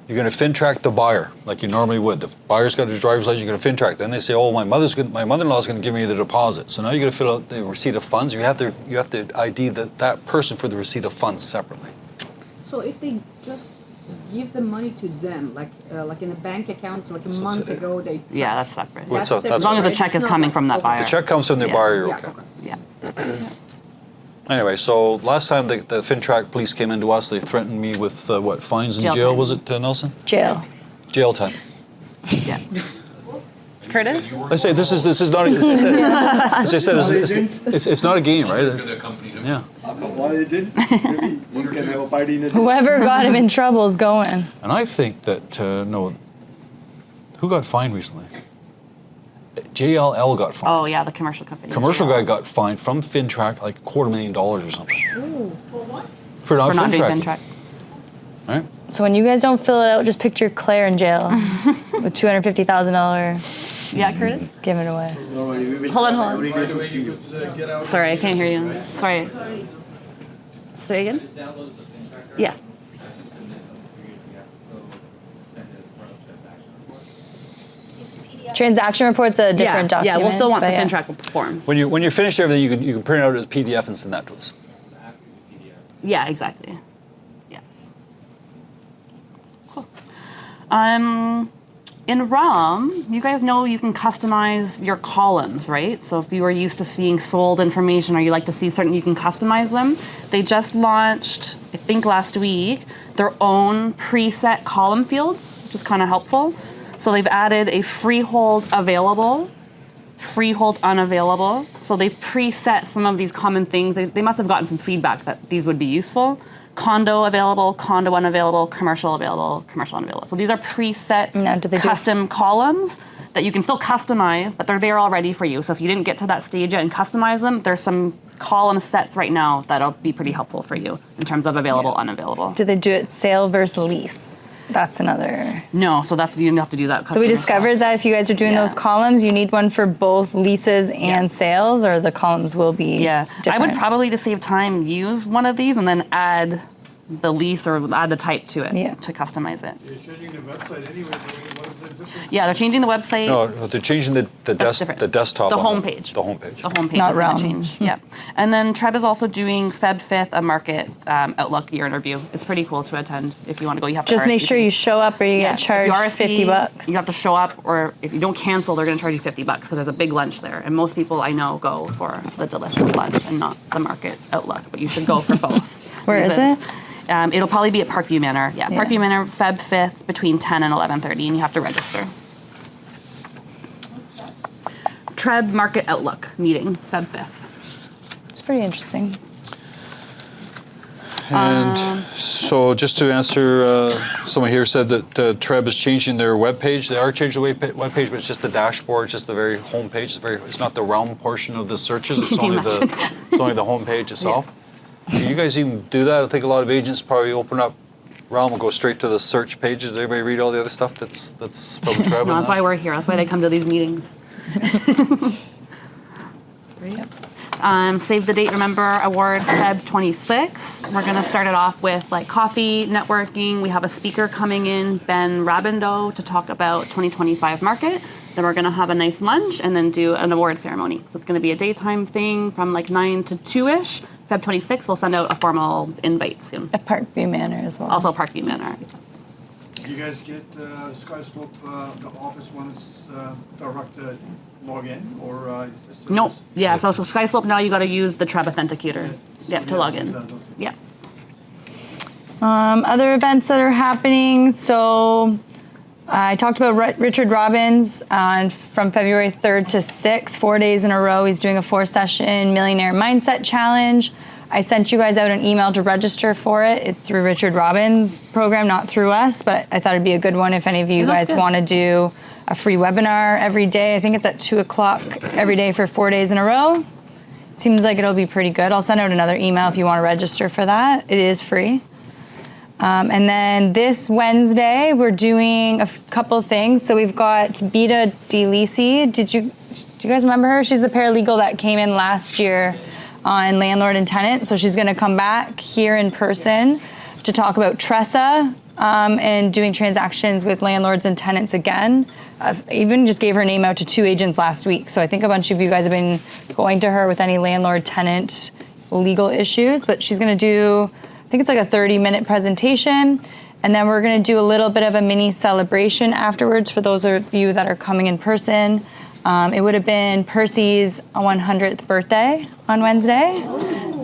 You're going to FinTrack the buyer like you normally would. The buyer's got his driver's license. You're going to FinTrack. Then they say, "Oh, my mother-in-law's going to give me the deposit." So now you're going to fill out the receipt of funds. You have to ID that person for the receipt of funds separately. So if they just give the money to them, like in a bank account, like a So month it's- ago, they. Yeah, that's separate. Well, so separate, As long as the right? check It's is not coming like- from that okay. buyer. The check comes from the Yeah. buyer. You're Yeah, okay. okay. Yeah. Anyway, so last time the FinTrack police came into us, they threatened me with what, fines and Jail jail? time. Was it Nelson? Jail. Jail time. Yeah. Curtis? I say this is not. As I said, it's not a game, right? Yeah. Why it didn't? Maybe you can have a party in a Whoever got him in trouble is going. And I think that no, who got fined recently? JLL got fined. Oh yeah, the commercial company. Commercial guy got fined from FinTrack like $250,000 or something. For what? For not For not doing FinTracking. FinTrack. Right? So when you guys don't fill it out, just picture Claire in jail with $250,000 Yeah, Curtis? given away. Hold on. every day to see you. Get out. Sorry, I can't hear you. Sorry. Say again? Just download the FinTracker. Yeah. Once you submit something for you, you have to still send it as part of the transaction report. It's PDF. Transaction report's a different document. Yeah, we'll still want the but yeah. FinTrack forms. When you finish everything, you can print it out as PDF and send that to us. The app is a PDF. Yeah, exactly. Yeah. Cool. in Realm, you guys know you can customize your columns, right? So if you are used to seeing sold information or you like to see certain, you can customize them. They just launched, I think last week, their own preset column fields, which is kind of helpful. So they've added a freehold available, freehold unavailable. So they've preset some of these common things. They must have gotten some feedback that these would be useful. Condo available, condo unavailable, commercial available, commercial unavailable. So these are preset custom columns that you can still customize, but they're there already for you. So if you didn't get to that stage yet and customize them, there's some column sets right now that'll be pretty helpful for you in terms of available, unavailable. Do they do it sale versus lease? That's another. No, so that's you have to do that. So we discovered that if you guys are doing those columns, you need one for both leases and sales, or the columns will be different. I would probably, to save time, use one of these and then add the lease or add the type to it to customize it. You're changing the website anyway, so what is the difference? Yeah, they're changing the website. No, they're changing the desktop. The on homepage. The homepage. The homepage Not is going Realm. to change. Yeah. And then Treb is also doing Feb 5th, a market Outlook year interview. It's pretty cool to attend. If you want to go, you have to just make sure you show up or you get charged $50. You have to show up, or if you don't cancel, they're going to charge you $50 because there's a big lunch there. And most people I know go for the delicious lunch and not the market Outlook, but you should go for both. Where is it? It'll probably be at Parkview Manor. Yeah, Parkview Manor, Feb 5th between 10 and 11:30, and you have to register. Treb Market Outlook meeting, Feb 5th. It's pretty interesting. And so just to answer, someone here said that Treb is changing their webpage. They are changing the webpage, but it's just the dashboard, it's just the very homepage. It's not the Realm portion of the searches. It's only the homepage itself. Do you guys even do that? I think a lot of agents probably open up Realm and go straight to the search pages. Does everybody read all the other stuff that's from Treb? No, that's why we're here. That's why they come to these meetings. Save the date, remember, awards, Feb 26. We're going to start it off with like coffee, networking. We have a speaker coming in, Ben Rabindo, to talk about 2025 market. Then we're going to have a nice lunch and then do an award ceremony. So it's going to be a daytime thing from like 9 to 2-ish. Feb 26, we'll send out a formal invite soon. At Parkview Manor as well. Also Parkview Manor. Do you guys get Sky Slope, the office ones, direct login, or is this? Nope. Yeah, so SkySlope now you got to use the Treb Authenticator to log in. Okay. Yeah. Other events that are happening. So I talked about Richard Robbins from February 3rd to 6th, 4 days in a row. He's doing a 4-session Millionaire Mindset Challenge. I sent you guys out an email to register for it. It's through Richard Robbins' program, not through us, but I thought it'd be a good one if any of you guys want to do a free webinar every day. I think it's at 2 o'clock every day for 4 days in a row. Seems like it'll be pretty good. I'll send out another email if you want to register for that. It is free. And then this Wednesday, we're doing a couple things. So we've got Beta DeLisi. Do you guys remember her? She's the paralegal that came in last year on landlord and tenant. So she's going to come back here in person to talk about Tressa and doing transactions with landlords and tenants again. Even just gave her name out to 2 agents last week. So I think a bunch of you guys have been going to her with any landlord-tenant legal issues. But she's going to do, I think it's like a 30-minute presentation. And then we're going to do a little bit of a mini celebration afterwards for those of you that are coming in person. It would have been Percy's 100th birthday on Wednesday.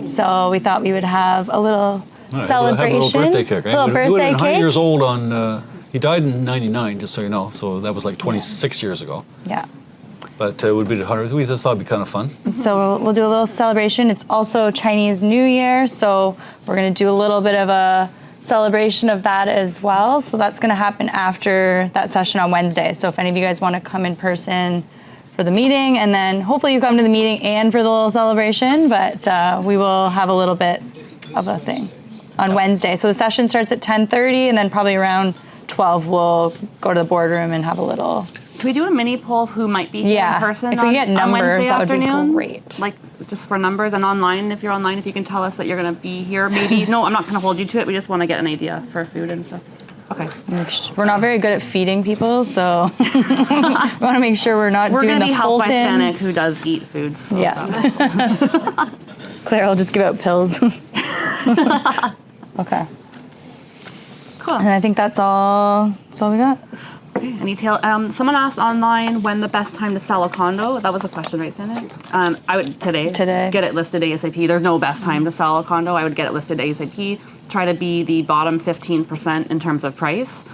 So we thought we would have a little celebration. Have a little birthday cake, right? Little He would birthday have been 100 cake. years old on, he died in 99, just so you know. So that was like 26 years ago. Yeah. But it would be the 100th. We just thought it'd be kind of fun. So we'll do a little celebration. It's also Chinese New Year, so we're going to do a little bit of a celebration of that as well. So that's going to happen after that session on Wednesday. So if any of you guys want to come in person for the meeting, and then hopefully you come to the meeting and for the little celebration, but we will have a little bit of a thing on Wednesday. So the session starts at 10:30, and then probably around 12 we'll go to the boardroom and have a little. Can we do a mini poll of who might be here in person if we get on numbers, Wednesday that would be afternoon? great. Like just for numbers, and online, if you're online, if you can tell us that you're going to be here, maybe. No, I'm not going to hold you to it. We just want to get an idea for food and stuff. Okay. We're not very good at feeding people, so we want to make sure we're not doing the Fulton. We're going to be helped by Sanic, who does eat food. So Yeah. Claire will just give out pills. Okay. Cool. And I think that's all we got. Okay. Any tail? Someone asked online when the best time to sell a condo. That was a question, right, Sandy? I would today. Today. Get it listed ASAP. There's no best time to sell a condo. I would get it listed ASAP. Try to be the bottom 15% in terms of price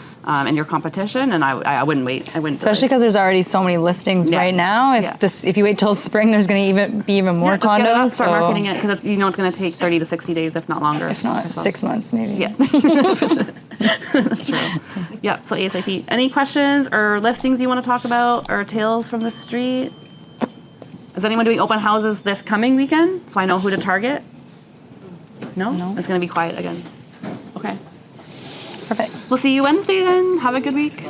in your competition, and I wouldn't wait. I wouldn't. Especially because there's already so many listings right now. If you wait till spring, there's going to be even more just get it condos. up, start marketing it because it's going to take 30 to 60 days, if not longer. If not, 6 months maybe. Yeah. That's true. Yeah, so ASAP. Any questions or listings you want to talk about or tales from the street? Is anyone doing open houses this coming weekend so I know who to target? No? It's going to be quiet again. Okay. Perfect. We'll see you Wednesday then. Have a good week.